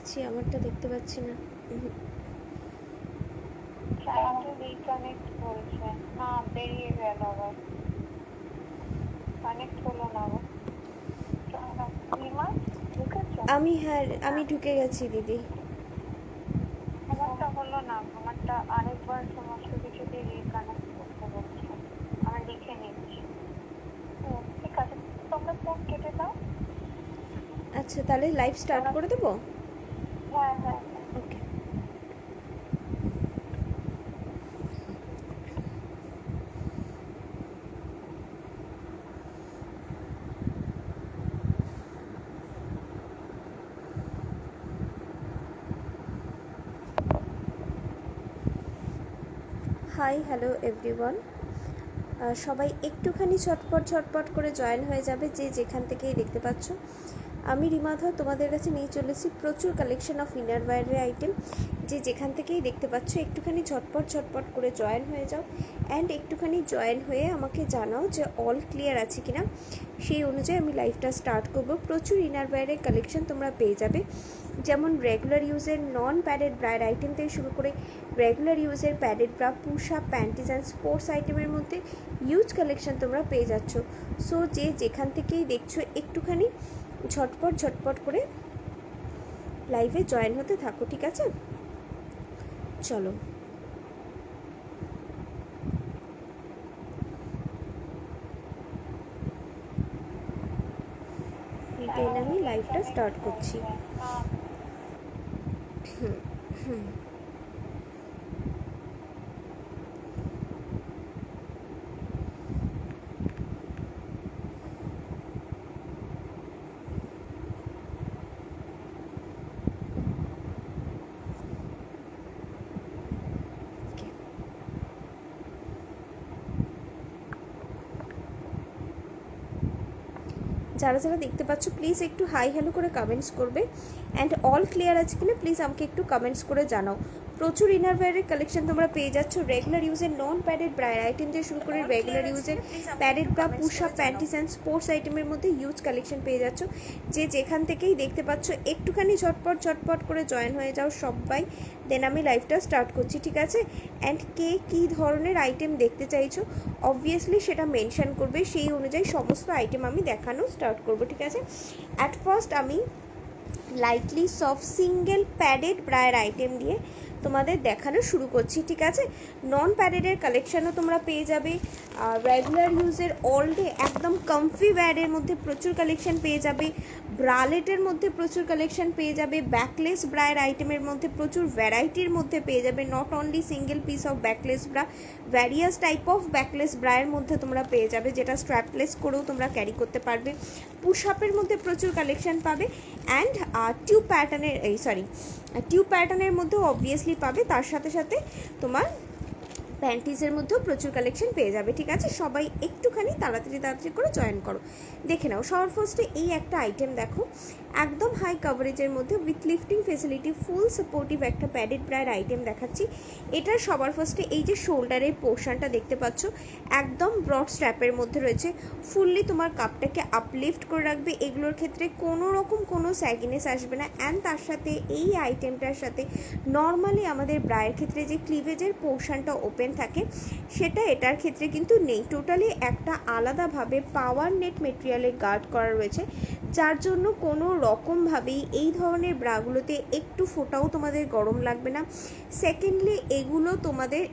দেখছি, আমারটা দেখতে পাচ্ছি না। রিকানেক্ট বলছে না, বেরিয়ে গেল আবার, কানেক্ট হলো না আবার। আমি ঢুকে গেছি দিদি। আমারটা হলো না, আমারটা আরেকবার সমস্ত কিছু দিয়ে রিকানেক্ট করতে বলছে। আমি লিখে নিচ্ছি। ঠিক আছে, তোমরা ফোন কেটে দাও। আচ্ছা, তাহলে লাইভ স্টার্ট করে দেবো। হ্যাঁ হ্যাঁ, ওকে। High, hello everyone. সবাই একটুখানি ঝটপট করে জয়েন হয়ে যাবে, যে যেখান থেকেই দেখতে পাচ্ছ। আমি রিমাধর তোমাদের কাছে নিয়ে চলেছি প্রচুর কালেকশন অফ ইনারওয়্যারের আইটেম, যে যেখান থেকেই দেখতে পাচ্ছ। একটুখানি ঝটপট করে জয়েন হয়ে যাও, অ্যান্ড একটুখানি জয়েন হয়ে আমাকে জানাও যে অল ক্লিয়ার আছে কিনা। সেই অনুযায়ী আমি লাইভটা স্টার্ট করব। প্রচুর ইনারওয়্যারের কালেকশন তোমরা পেয়ে যাবে, যেমন রেগুলার ইউজের নন প্যাডেড ব্রায়ের আইটেম থেকে শুরু করে রেগুলার ইউজের padded bra, push up, panties and sports আইটেমের মধ্যে ইউজ কালেকশন তোমরা পেয়ে যাচ্ছ। সো যে যেখান থেকেই দেখছো একটুখানি ঝটপট করে লাইভে জয়েন হতে থাকো, ঠিক আছে? চলো, দেন আমি লাইভটা স্টার্ট করছি। যারা যারা দেখতে পাচ্ছ প্লিজ একটু হাই হ্যালো করে কমেন্টস করবে, অ্যান্ড অল ক্লিয়ার আছে কিনা প্লিজ আমাকে একটু কমেন্টস করে জানাও। প্রচুর ইনারওয়্যারের কালেকশন তোমরা পেয়ে যাচ্ছ, রেগুলার ইউজের নন প্যাডেড ব্রায়ের আইটেম দিয়ে শুরু করে রেগুলার ইউজের padded bra, push up, panties and sports আইটেমের মধ্যে ইউজ কালেকশন পেয়ে যাচ্ছ, যে যেখান থেকেই দেখতে পাচ্ছ। একটুখানি ঝটপট করে জয়েন হয়ে যাও সবাই, দেন আমি লাইভটা স্টার্ট করছি, ঠিক আছে? অ্যান্ড কে কী ধরনের আইটেম দেখতে চাইছো অবভিয়াসলি সেটা মেনশন করবে, সেই অনুযায়ী সমস্ত আইটেম আমি দেখানো স্টার্ট করব, ঠিক আছে? অ্যাট ফার্স্ট আমি লাইটলি সফট সিঙ্গেল প্যাডেড ব্রায়ের আইটেম দিয়ে তোমাদের দেখানো শুরু করছি, ঠিক আছে? নন প্যাডেডের কালেকশানও তোমরা পেয়ে যাবে, রেগুলার ইউজের অল ডে একদম কমফি ওয়্যারের মধ্যে প্রচুর কালেকশন পেয়ে যাবে, ব্রালেটের মধ্যে প্রচুর কালেকশন পেয়ে যাবে, ব্যাকলেস ব্রায়ের আইটেমের মধ্যে প্রচুর ভ্যারাইটির মধ্যে পেয়ে যাবে। Not only single piece of backless bra, various type of backless ব্রায়ের মধ্যে তোমরা পেয়ে যাবে, যেটা স্ট্র্যাপলেস করেও তোমরা ক্যারি করতে পারবে। পুশ আপের মধ্যে প্রচুর কালেকশন পাবে, অ্যান্ড টিউব প্যাটার্নের মধ্যেও অবভিয়াসলি পাবে। তার সাথে সাথে তোমার প্যান্টিজের মধ্যেও প্রচুর কালেকশন পেয়ে যাবে, ঠিক আছে? সবাই একটুখানি তাড়াতাড়ি করে জয়েন করো। দেখে নাও, সবার ফার্স্টে এই একটা আইটেম দেখো, একদম হাই কভারেজের মধ্যে with lifting facility, full supportive একটা প্যাডেড ব্রায়ের আইটেম দেখাচ্ছি। এটার সবার ফার্স্টে এই যে শোল্ডারের পোর্শনটা দেখতে পাচ্ছ, একদম ব্রড স্ট্র্যাপের মধ্যে রয়েছে, ফুললি তোমার কাপটাকে আপলিফট করে রাখবে। এগুলোর ক্ষেত্রে কোনো রকম কোনো স্যাগিনেস আসবে না। অ্যান্ড তার সাথে এই আইটেমটার সাথে নর্মালি আমাদের ব্রায়ের ক্ষেত্রে যে ক্লিভেজের পোর্শনটা ওপেন থাকে, সেটা এটার ক্ষেত্রে কিন্তু নেই। টোটালি একটা আলাদাভাবে পাওয়ার নেট মেটেরিয়ালে গার্ড করা রয়েছে, যার জন্য কোনো রকমভাবেই এই ধরনের ব্রাগুলোতে একটু ফোটাও তোমাদের গরম লাগবে না। সেকেন্ডলি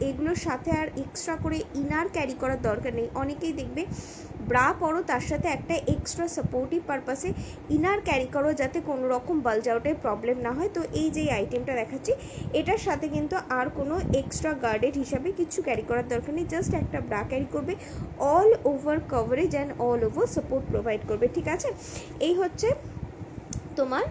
এগুলোর সাথে আর এক্সট্রা করে ইনার ক্যারি করার দরকার নেই। অনেকেই দেখবে ব্রা পরো, তার সাথে একটা এক্সট্রা সাপোর্টিভ পারপাসে ইনার ক্যারি করো, যাতে কোনো রকম বালজ আউটের প্রবলেম না হয়। তো এই যে আইটেমটা দেখাচ্ছি, এটার সাথে কিন্তু আর কোনো এক্সট্রা গার্ডেড হিসাবে কিছু ক্যারি করার দরকার নেই, জাস্ট একটা ব্রা ক্যারি করবে, all over coverage and all over support provide করবে, ঠিক আছে? এই হচ্ছে তোমার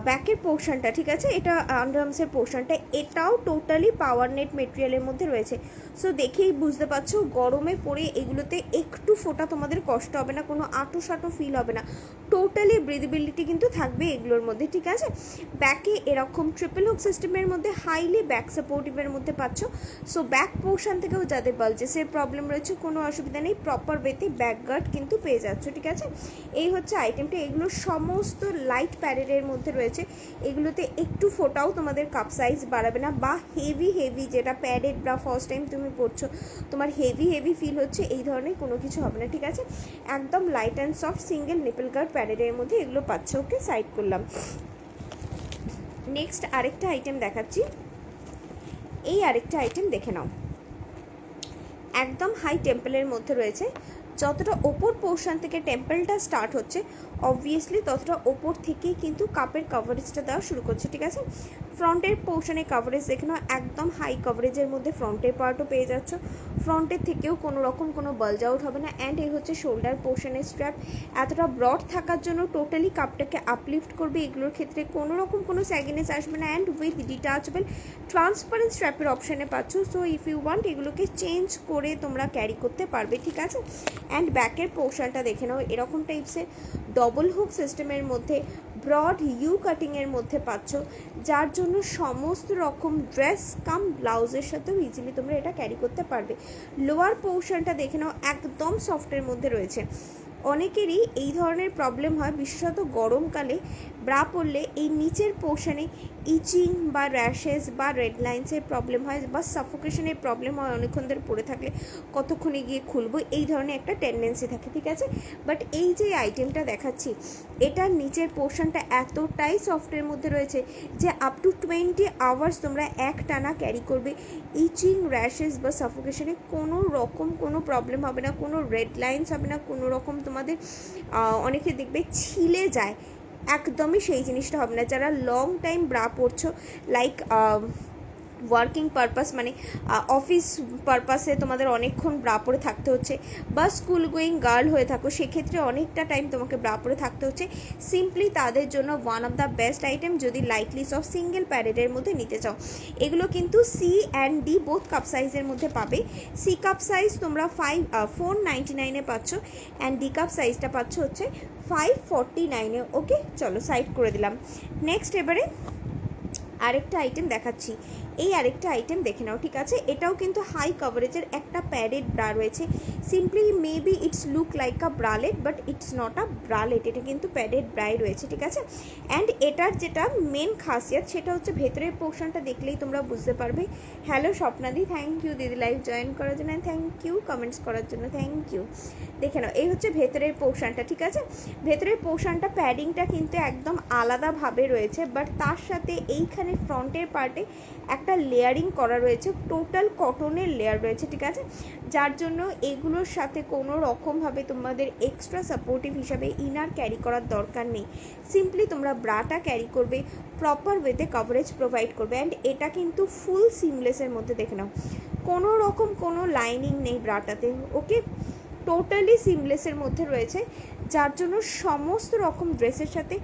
ব্যাকের পোর্শনটা, ঠিক আছে? এটা আন্ডারআর্মসের পোর্শনটা, এটাও টোটালি পাওয়ার নেট মেটেরিয়ালের মধ্যে রয়েছে। সো দেখেই বুঝতে পারছো গরমে পড়ে এগুলোতে একটু ফোটা তোমাদের কষ্ট হবে না, কোনো আটো সাটো ফিল হবে না, টোটালি ব্রিদেবিলিটি কিন্তু থাকবে এগুলোর মধ্যে, ঠিক আছে। ব্যাকে এরকম ট্রিপল হুক সিস্টেমের মধ্যে হাইলি ব্যাক সাপোর্টিভের মধ্যে পাচ্ছ। সো ব্যাক পোর্শন থেকেও যাদের বালজেসের প্রবলেম রয়েছে কোনো অসুবিধা নেই, প্রপার ওয়েতে ব্যাক গার্ড কিন্তু পেয়ে যাচ্ছ, ঠিক আছে। এই হচ্ছে আইটেমটা, এগুলো সমস্ত লাইট প্যাডের মধ্যে রয়েছে, এগুলোতে একটু ফোটাও তোমাদের কাপ সাইজ বাড়াবে না বা হেভি যেটা প্যাডেড বা ফার্স্ট টাইম তুমি পড়ছো তোমার হেভি ফিল হচ্ছে, এই ধরনের কোনো কিছু হবে না, ঠিক আছে। একদম light and soft single nipple guard প্যাডের মধ্যে এগুলো পাচ্ছ, ওকে সাইড করলাম। নেক্সট আরেকটা আইটেম দেখাচ্ছি, এই আরেকটা আইটেম দেখে নাও, একদম হাই টেম্পলের মধ্যে রয়েছে। যতটা ওপর পোর্শন থেকে টেম্পলটা স্টার্ট হচ্ছে অবভিয়াসলি ততটা ওপর থেকেই কিন্তু কাপের কভারেজটা দেওয়া শুরু করছে, ঠিক আছে। ফ্রন্টের পোর্শনে কভারেজ দেখে নাও, একদম হাই কভারেজের মধ্যে ফ্রন্টের পার্টও পেয়ে যাচ্ছ, ফ্রন্টের থেকেও কোনো রকম কোনো বাল্জ আউট হবে না। অ্যান্ড এই হচ্ছে শোল্ডার পোর্শনের স্ট্র্যাপ, এতটা ব্রড থাকার জন্য টোটালি কাপটাকে আপলিফট করবে, এগুলোর ক্ষেত্রে কোনো রকম কোনো স্যাগিনেস আসবে না। অ্যান্ড উইথ ডিটাচেবল ট্রান্সপারেন্ট স্ট্র্যাপের অপশানে পাচ্ছ। সো ইফ ইউ ওয়ান্ট এগুলোকে চেঞ্জ করে তোমরা ক্যারি করতে পারবে, ঠিক আছে। অ্যান্ড ব্যাকের পোর্শনটা দেখে নাও, এরকম টাইপসের ডবল হুক সিস্টেমের মধ্যে ব্রড ইউ কাটিংয়ের মধ্যে পাচ্ছ, যার জন্য সমস্ত রকম ড্রেস কাম ব্লাউজের সাথেও ইজিলি তোমরা এটা ক্যারি করতে পারবে। লোয়ার পোর্শনটা দেখে নাও, একদম সফটের মধ্যে রয়েছে। অনেকেরই এই ধরনের প্রবলেম হয়, বিশেষত গরমকালে ব্রা পরলে এই নিচের পোর্শনে ইচিং বা র্যাশেস বা রেড লাইন্সের প্রবলেম হয় বা সাফোকেশনের প্রবলেম হয়, অনেকক্ষণ ধরে পরে থাকলে কতক্ষণে গিয়ে খুলবো এই ধরনের একটা টেন্ডেন্সি থাকে, ঠিক আছে। বাট এই যে আইটেমটা দেখাচ্ছি এটার নিচের পোর্শনটা এতটাই সফটের মধ্যে রয়েছে যে আপ টু 20 আওয়ার্স তোমরা এক টানা ক্যারি করবে, ইচিং র্যাশেস বা সাফোকেশনে কোনো রকম কোনো প্রবলেম হবে না, কোনো রেড লাইন্স হবে না, কোনো রকম তোমাদের অনেকে দেখবে ছিলে যায়, একদমই সেই জিনিসটা হবে না। যারা লং টাইম ব্রা পরছো লাইক ওয়ার্কিং পারপাস মানে অফিস পারপাসে তোমাদের অনেকক্ষণ ব্রা পরে থাকতে হচ্ছে বা স্কুল গোয়িং গার্ল হয়ে থাকো সেক্ষেত্রে অনেকটা টাইম তোমাকে ব্রা পরে থাকতে হচ্ছে, সিম্পলি তাদের জন্য one of the best item যদি লাইটলি সফট সিঙ্গেল প্যাডেডের মধ্যে নিতে চাও। এগুলো কিন্তু C and D both cup সাইজের মধ্যে পাবে। সি কাপ সাইজ তোমরা 499-এ পাচ্ছ, অ্যান্ড ডি কাপ সাইজটা পাচ্ছ হচ্ছে 549-এ। ওকে চলো সাইড করে দিলাম। নেক্সট এবারে আরেকটা আইটেম দেখাচ্ছি, এই আরেকটা আইটেম দেখে নাও, ঠিক আছে। এটাও কিন্তু হাই কভারেজের একটা প্যাডেড ব্রা রয়েছে, simply maybe it's look like a bralette but it's not a bralette, এটা কিন্তু প্যাডেড ব্রাই রয়েছে, ঠিক আছে। অ্যান্ড এটার যেটা মেন খাসিয়াত সেটা হচ্ছে ভেতরের পোর্শনটা দেখলেই তোমরা বুঝতে পারবে। হ্যালো স্বপ্নাদি, থ্যাংক ইউ দিদি লাইভ জয়েন করার জন্য, থ্যাংক ইউ কমেন্টস করার জন্য, থ্যাংক ইউ। দেখে নাও এই হচ্ছে ভেতরের পোর্শনটা, ঠিক আছে। ভেতরের পোর্শনটা প্যাডিংটা কিন্তু একদম আলাদাভাবে রয়েছে, বাট তার সাথে এইখানে ফ্রন্টের পার্টে একটা লেয়ারিং করা রয়েছে, টোটাল কটনের লেয়ার রয়েছে, ঠিক আছে। যার জন্য এগুলোর সাথে কোনো রকমভাবে তোমাদের এক্সট্রা সাপোর্টিভ হিসাবে ইনার ক্যারি করার দরকার নেই, সিম্পলি তোমরা ব্রাটা ক্যারি করবে, প্রপার ওয়েতে কভারেজ প্রোভাইড করবে। অ্যান্ড এটা কিন্তু ফুল সিমলেসের মধ্যে দেখে নাও, কোনো রকম কোনো লাইনিং নেই ব্রাটাতে, ওকে টোটালি সিমলেসের মধ্যে রয়েছে, যার জন্য সমস্ত রকম ড্রেসের সাথে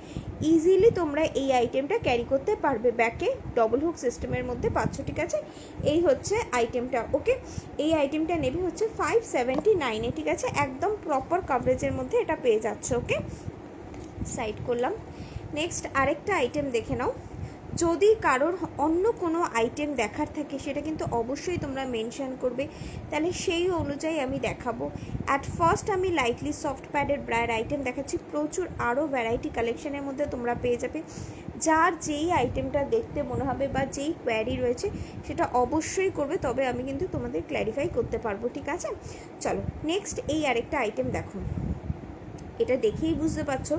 ইজিলি তোমরা এই আইটেমটা ক্যারি করতে পারবে। ব্যাকে ডবল হুক সিস্টেমের মধ্যে পাচ্ছ, ঠিক আছে। এই হচ্ছে আইটেমটা, ওকে। এই আইটেমটা নেবে হচ্ছে 579-এ, ঠিক আছে। একদম প্রপার কভারেজের মধ্যে এটা পেয়ে যাচ্ছে, ওকে সাইড করলাম। নেক্সট আরেকটা আইটেম দেখে নাও, যদি কারোর অন্য কোনো আইটেম দেখার থাকে সেটা কিন্তু অবশ্যই তোমরা মেনশন করবে, তাহলে সেই অনুযায়ী আমি দেখাবো। অ্যাট ফার্স্ট আমি লাইটলি সফট প্যাডের ব্রায়ের আইটেম দেখাচ্ছি, প্রচুর আরও ভ্যারাইটি কালেকশনের মধ্যে তোমরা পেয়ে যাবে। যার যেই আইটেমটা দেখতে মনে হবে বা যেই কোয়ারি রয়েছে সেটা অবশ্যই করবে, তবে আমি কিন্তু তোমাদের ক্ল্যারিফাই করতে পারবো, ঠিক আছে। চলো নেক্সট এই আরেকটা আইটেম দেখো, এটা দেখেই বুঝতে পারছো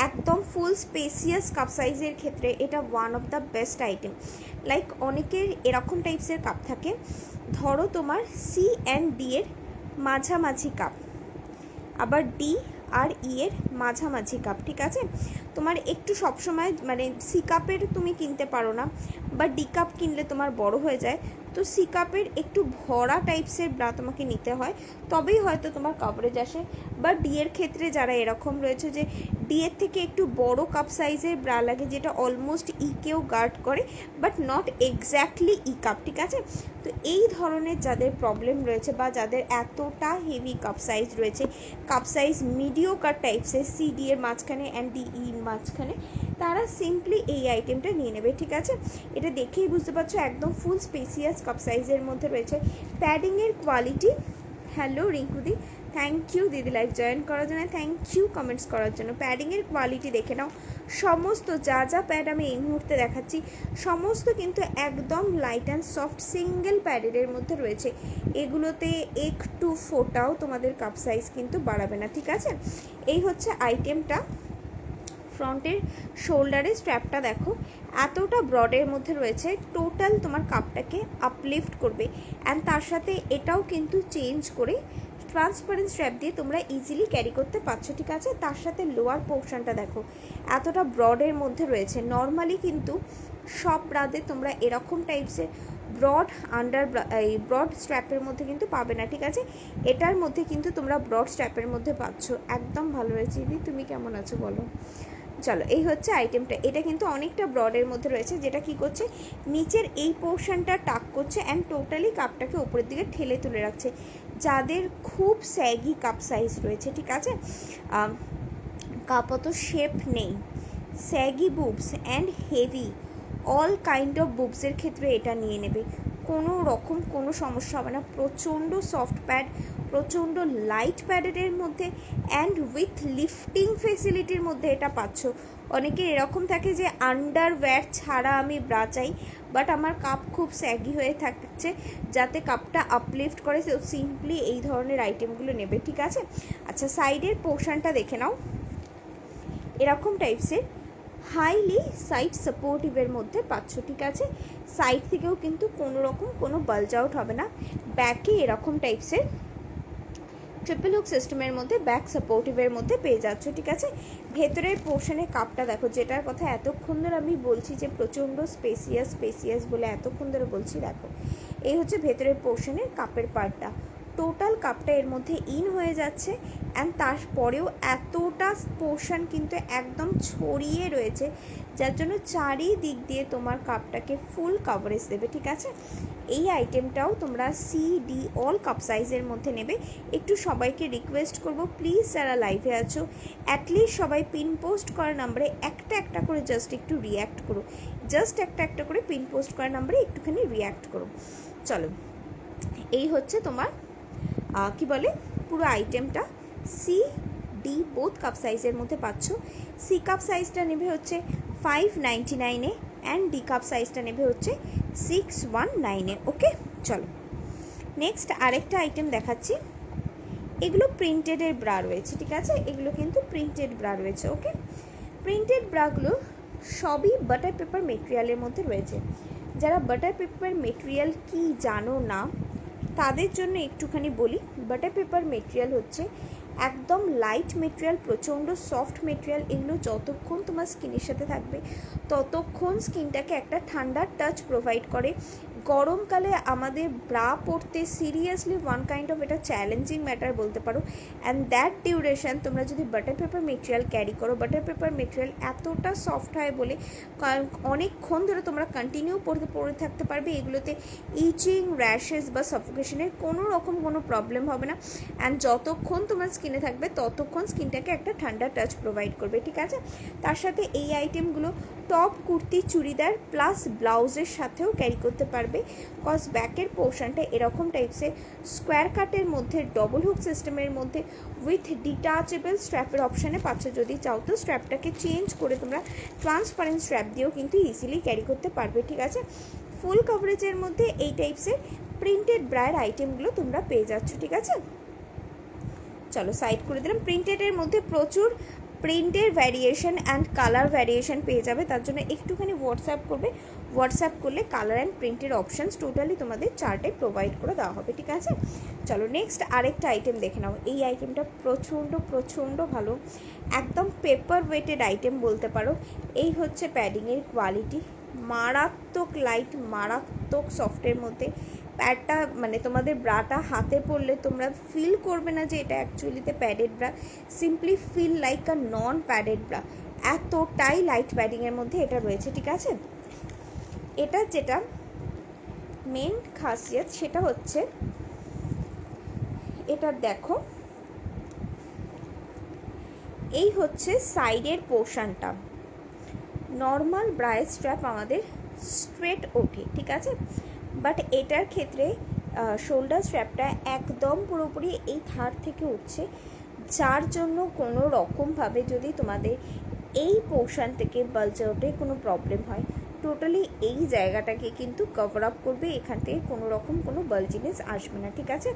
একদম ফুল স্পেসিয়াস কাপ সাইজের ক্ষেত্রে এটা one of the best item. Like অনেকের এরকম টাইপসের কাপ থাকে, ধরো তোমার সি অ্যান্ড ডি এর মাঝামাঝি কাপ, আবার ডি আর ই এর মাঝামাঝি কাপ, ঠিক আছে। তোমার একটু সবসময় মানে সি কাপের তুমি কিনতে পারো না বা ডি কাপ কিনলে তোমার বড় হয়ে যায়, তো সি কাপের একটু ভরা টাইপসের ব্রা তোমাকে নিতে হয়, তবেই হয়তো তোমার কাভারেজ আসে। বা ডি এর ক্ষেত্রে যারা এরকম রয়েছে যে ডি এর থেকে একটু বড় কাপ সাইজের ব্রা লাগে, যেটা অলমোস্ট ইকেও গার্ড করে but not exactly E cup, ঠিক আছে। তো এই ধরনের যাদের প্রবলেম রয়েছে বা যাদের এতটা হেভি কাপ সাইজ রয়েছে, কাপ সাইজ মিডিওকার টাইপসের সি ডি এর মাঝখানে অ্যান্ড ডি ই মাঝখানে, তারা সিম্পলি এই আইটেমটা নিয়ে নেবে, ঠিক আছে। এটা দেখেই বুঝতে পারছো একদম ফুল স্পেসিয়াস কাপ সাইজের মধ্যে রয়েছে। প্যাডিংয়ের কোয়ালিটি, হ্যালো রিঙ্কুদি, থ্যাংক ইউ দিদি লাইভ জয়েন করার জন্য, থ্যাংক ইউ কমেন্টস করার জন্য। প্যাডিংয়ের কোয়ালিটি দেখে নাও, সমস্ত যা যা প্যাড আমি এই মুহূর্তে দেখাচ্ছি সমস্ত কিন্তু একদম লাইট অ্যান্ড সফট সিঙ্গেল প্যাডের মধ্যে রয়েছে। এগুলোতে একটু ফোটাও তোমাদের কাপ সাইজ কিন্তু বাড়াবে না, ঠিক আছে। এই হচ্ছে আইটেমটা। ফ্রন্টের শোল্ডারের স্ট্র্যাপটা দেখো এতটা ব্রডের মধ্যে রয়েছে, টোটাল তোমার কাপটাকে আপলিফট করবে। অ্যান্ড তার সাথে এটাও কিন্তু চেঞ্জ করে ট্রান্সপারেন্ট স্ট্র্যাপ দিয়ে তোমরা ইজিলি ক্যারি করতে পারছো, ঠিক আছে। তার সাথে লোয়ার পোর্শনটা দেখো এতটা ব্রডের মধ্যে রয়েছে। নর্মালি কিন্তু সব ব্রাদে তোমরা এরকম টাইপসের ব্রড এই ব্রড স্ট্র্যাপের মধ্যে কিন্তু পাবে না, ঠিক আছে। এটার মধ্যে কিন্তু তোমরা ব্রড স্ট্র্যাপের মধ্যে পাচ্ছ। একদম ভালো হয়েছে দিদি, তুমি কেমন আছো বলো। চলো এই হচ্ছে আইটেমটা। এটা কিন্তু অনেকটা ব্রডের মধ্যে রয়েছে, যেটা কি করছে নিচের এই পোর্শনটা টাক করছে অ্যান্ড টোটালি কাপটাকে উপরের দিকে ঠেলে তুলে রাখছে। যাদের খুব স্যাগি কাপ সাইজ রয়েছে, ঠিক আছে, কাপ অত শেপ নেই, saggy boobs and heavy all kind of বুবসের ক্ষেত্রে এটা নিয়ে নেবে, কোনো রকম কোনো সমস্যা হবে না। প্রচণ্ড সফট প্যাড, প্রচণ্ড লাইট প্যাডের মধ্যে অ্যান্ড উইথ লিফটিং ফেসিলিটির মধ্যে এটা পাচ্ছ। অনেকের এরকম থাকে যে আন্ডারওয়্যার ছাড়া আমি ব্রা চাই, বাট আমার কাপ খুব স্যাগি হয়ে থাকছে, যাতে কাপটা আপলিফট করে, তো সিম্পলি এই ধরনের আইটেমগুলো নেবে, ঠিক আছে। আচ্ছা সাইডের পোর্শনটা দেখে নাও, এরকম টাইপসের হাইলি সাইড সাপোর্টিভের মধ্যে পাচ্ছ, ঠিক আছে। সাইড থেকেও কিন্তু কোনো রকম কোনো বালজ আউট হবে না। ব্যাকে এরকম টাইপসের ট্রিপল হুক সিস্টেমের মধ্যে ব্যাক সাপোর্টিভের মধ্যে পেয়ে যাচ্ছ, ঠিক আছে। ভেতরের পোর্শনের কাপটা দেখো, যেটার কথা এতক্ষণ ধরে আমি বলছি যে প্রচণ্ড স্পেসিয়াস বলে এতক্ষণ ধরে বলছি, দেখো এই হচ্ছে ভেতরের পোর্শনের কাপের পার্টটা। টোটাল কাপটা এর মধ্যে ইন হয়ে যাচ্ছে অ্যান্ড তারপরেও এতটা পোর্শন কিন্তু একদম ছড়িয়ে রয়েছে, যার জন্য চারিদিক দিয়ে তোমার কাপটাকে ফুল কাভারেজ দেবে, ঠিক আছে। এই আইটেমটাও তোমরা সি ডি অল কাপ সাইজের মধ্যে নেবে। একটু সবাইকে রিকোয়েস্ট করব প্লিজ যারা লাইভে আছো অ্যাটলিস্ট সবাই পিন পোস্ট করা নাম্বারে একটা একটা করে জাস্ট একটু রিয়্যাক্ট করো, জাস্ট একটা একটা করে পিন পোস্ট করা নাম্বারে একটুখানি রিয়্যাক্ট করো। চলো এই হচ্ছে তোমার কি বলে পুরো আইটেমটা। সি ডি বোথ কাপ সাইজের মধ্যে পাচ্ছ। সি কাপ সাইজটা নেবে হচ্ছে 599 অ্যান্ড ডি কাপ সাইজটা নেবে হচ্ছে 619। ওকে চলো নেক্সট আরেকটা আইটেম দেখাচ্ছি। এগুলো প্রিন্টেডের ব্রা রয়েছে, ঠিক আছে, এগুলো কিন্তু প্রিন্টেড ব্রা রয়েছে। ওকে প্রিন্টেড ব্রাগুলো সবই বাটার পেপার মেটেরিয়ালের মধ্যে রয়েছে। যারা বাটার পেপার মেটেরিয়াল কি জানো না তাদের জন্য একটুখানি বলি, বাটার পেপার মেটেরিয়াল হচ্ছে একদম লাইট মেটেরিয়াল, প্রচণ্ড সফট মেটেরিয়াল। এগুলো যতক্ষণ তোমার স্কিনের সাথে থাকবে ততক্ষণ স্কিনটাকে একটা ঠান্ডার টাচ প্রোভাইড করে। গরমকালে আমাদের ব্রা পরতে সিরিয়াসলি ওয়ান কাইন্ড অফ এটা চ্যালেঞ্জিং ম্যাটার বলতে পারো। অ্যান্ড দ্যাট ডিউরেশন তোমরা যদি বাটার পেপার মেটেরিয়াল ক্যারি করো, বাটার পেপার মেটেরিয়াল এতটা সফট হয় বলে অনেকক্ষণ ধরে তোমরা কন্টিনিউ পরে থাকতে পারবে। এগুলোতে ইচিং, র্যাশেস বা সাফোকেশনের কোনো রকম কোনো প্রবলেম হবে না। অ্যান্ড যতক্ষণ তোমার স্কিনে থাকবে ততক্ষণ স্কিনটাকে একটা ঠান্ডা টাচ প্রোভাইড করবে, ঠিক আছে। তার সাথে এই আইটেমগুলো টপ, কুর্তি, চুড়িদার প্লাস ব্লাউজের সাথেও ক্যারি করতে পারবে। কজ ব্যাকের পোর্শনটা এরকম টাইপসের স্কোয়ার কাটের মধ্যে ডবল হুক সিস্টেমের মধ্যে উইথ ডিটাচেবল স্ট্র্যাপের অপশানে পাচ্ছ। যদি চাও তো স্ট্র্যাপটাকে চেঞ্জ করে তোমরা ট্রান্সপারেন্ট স্ট্র্যাপ দিয়েও কিন্তু ইজিলি ক্যারি করতে পারবে, ঠিক আছে। ফুল কভারেজের মধ্যে এই টাইপসের প্রিন্টেড ব্রায়ের আইটেমগুলো তোমরা পেয়ে যাচ্ছ, ঠিক আছে। চলো সাইড করে দিলাম। প্রিন্টেডের মধ্যে প্রচুর প্রিন্টের ভ্যারিয়েশন অ্যান্ড কালার ভ্যারিয়েশন পেয়ে যাবে, তার জন্য একটুখানি হোয়াটসঅ্যাপ করবে। হোয়াটসঅ্যাপ করলে কালার অ্যান্ড প্রিন্টের অপশানস টোটালি তোমাদের চার্টে প্রোভাইড করে দেওয়া হবে, ঠিক আছে। চলো নেক্সট আরেকটা আইটেম দেখে নাও। এই আইটেমটা প্রচণ্ড ভালো, একদম পেপার ওয়েটেড আইটেম বলতে পারো। এই হচ্ছে প্যাডিংয়ের কোয়ালিটি, মারাত্মক লাইট, মারাত্মক মারাত্মক সফটের মধ্যে। প্যাডটা মানে তোমাদের ব্রাটা হাতে পরলে তোমরা ফিল করবে না যে এটা অ্যাকচুয়ালিতে padded bra, simply feel like a non padded bra, এতটাই লাইট প্যাডিংয়ের মধ্যে এটা রয়েছে, ঠিক আছে। এটা যেটা মেন খাসিয়ত সেটা হচ্ছে এটার দেখো এই হচ্ছে সাইডের পোর্শনটা। নর্মাল ব্রায়ের স্ট্র্যাপ আমাদের স্ট্রেট ওঠে, ঠিক আছে, বাট এটার ক্ষেত্রে শোল্ডার স্ট্র্যাপটা একদম পুরোপুরি এই ধার থেকে উঠছে, যার জন্য কোনো রকমভাবে যদি তোমাদের এই পোর্শন থেকে বালজে ওঠে কোনো প্রবলেম হয়, টোটালি এই জায়গাটাকে কিন্তু কভার আপ করবে, এখান থেকে কোনো রকম কোনো বালজিনেস আসবে না, ঠিক আছে।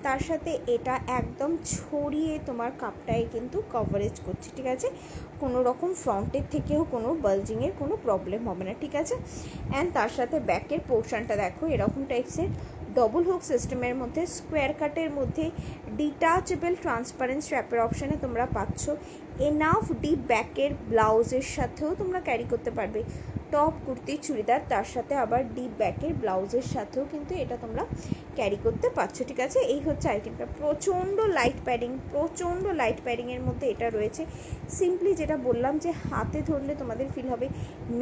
তার সাথে এটা একদম ছড়িয়ে তোমার কাপটায় কিন্তু কভারেজ করছে, ঠিক আছে, কোনো রকম ফ্রন্টের থেকেও কোনো বালজিংয়ের কোনো প্রবলেম হবে না, ঠিক আছে। অ্যান্ড তার সাথে ব্যাকের পোর্শনটা দেখো এরকম টাইপসের ডবল হুক সিস্টেমের মধ্যে স্কোয়ার কাটের মধ্যে ডিটাচেবল ট্রান্সপারেন্ট স্ট্র্যাপের অপশানে তোমরা পাচ্ছ। এনাফ ডিপ ব্যাকের ব্লাউজের সাথেও তোমরা ক্যারি করতে পারবে, টপ কুর্তি চুড়িদার তার সাথে আবার ডিপ ব্যাকের ব্লাউজের সাথেও কিন্তু এটা তোমরা ক্যারি করতে পারছো, ঠিক আছে। এই হচ্ছে আইটেমটা, প্রচণ্ড লাইট প্যাডিং, প্রচণ্ড লাইট প্যাডিংয়ের মধ্যে এটা রয়েছে। সিম্পলি যেটা বললাম যে হাতে ধরলে তোমাদের ফিল হবে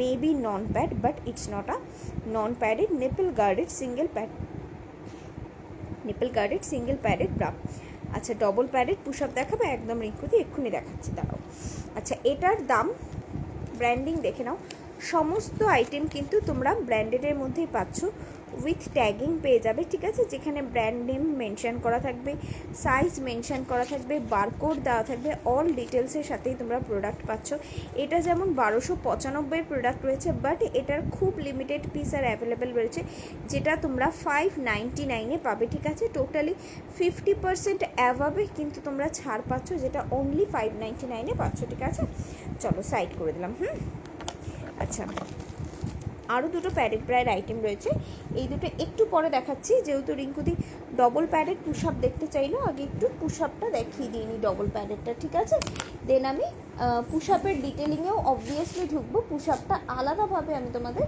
maybe non pad, but it's not a non padded nipple guarded single pad, nipple guarded single padded bra. আচ্ছা ডবল প্যাডেড পুশ আপ দেখাবে একদম রিঙ্কুদি, এক্ষুনি দেখাচ্ছি, দাঁড়াও। আচ্ছা এটার দাম ব্র্যান্ডিং দেখে নাও, সমস্ত আইটেম কিন্তু তোমরা ব্র্যান্ডেডের মধ্যেই পাচ্ছ, উইথ ট্যাগিং পেয়ে যাবে, ঠিক আছে, যেখানে ব্র্যান্ড নেম মেনশন করা থাকবে, সাইজ মেনশন করা থাকবে, বারকোড দেওয়া থাকবে, অল ডিটেলসের সাথেই তোমরা প্রোডাক্ট পাচ্ছ। এটা যেমন 1295 প্রোডাক্ট রয়েছে, বাট এটার খুব লিমিটেড পিস আর অ্যাভেলেবেল রয়েছে, যেটা তোমরা 599-এ পাবে, ঠিক আছে। টোটালি 50% অ্যাভাবে কিন্তু তোমরা ছাড় পাচ্ছ, যেটা অনলি 599-এ পাচ্ছ, ঠিক আছে। চলো সাইড করে দিলাম। আচ্ছা আরও দুটো প্যাডেড ব্রায়ের আইটেম রয়েছে, এই দুটো একটু পরে দেখাচ্ছি, যেহেতু রিঙ্কুদি ডবল প্যাডেড পুশ আপ দেখতে চাইলো, আগে একটু পুশ আপটা দেখিয়ে দিইনি ডবল প্যাডেডটা, ঠিক আছে, দেন আমি পুশ আপের ডিটেলিংয়েও অবভিয়াসলি ঢুকবো, পুশ আপটা আলাদাভাবে আমি তোমাদের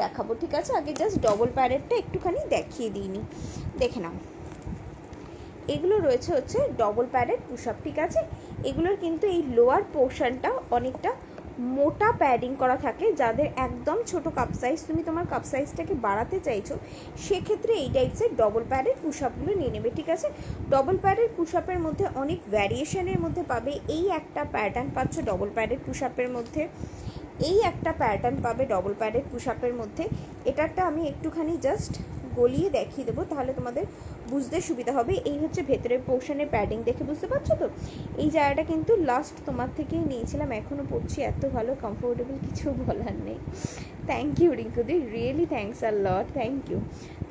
দেখাবো, ঠিক আছে। আগে জাস্ট ডবল প্যাডেডটা একটুখানি দেখিয়ে দিইনি, দেখে নাও। এগুলো রয়েছে হচ্ছে ডবল প্যাডেড পুশ আপ, ঠিক আছে। এগুলোর কিন্তু এই লোয়ার পোর্শনটা অনেকটা মোটা প্যাডিং করা থাকে, যাদের একদম ছোট কাপ সাইজ, তুমি তোমার কাপ সাইজটাকে বাড়াতে চাইছো, সেক্ষেত্রে এই টাইপসের ডবল প্যাডেড পুশ আপগুলো নিয়ে নেবে, ঠিক আছে। ডবল প্যাডেড পুশ আপের মধ্যে অনেক ভ্যারিয়েশনের মধ্যে পাবে, এই একটা প্যাটার্ন পাচ্ছ ডবল প্যাডেড পুশ আপের মধ্যে, এই একটা প্যাটার্ন পাবে ডবল প্যাডেড পুশ আপের মধ্যে। এটারটা আমি একটুখানি জাস্ট গলিয়ে দেখিয়ে দেবো, তাহলে তোমাদের বুঝতে সুবিধা হবে। এই হচ্ছে ভেতরের পোর্শনের প্যাডিং, দেখে বুঝতে পারছো তো। এই জায়গাটা কিন্তু লাস্ট তোমার থেকেই নিয়েছিলাম, এখনও পড়ছি, এত ভালো কমফোর্টেবল, কিছু বলার নেই। থ্যাংক ইউ রিঙ্কুদি, really thanks a lot, thank you.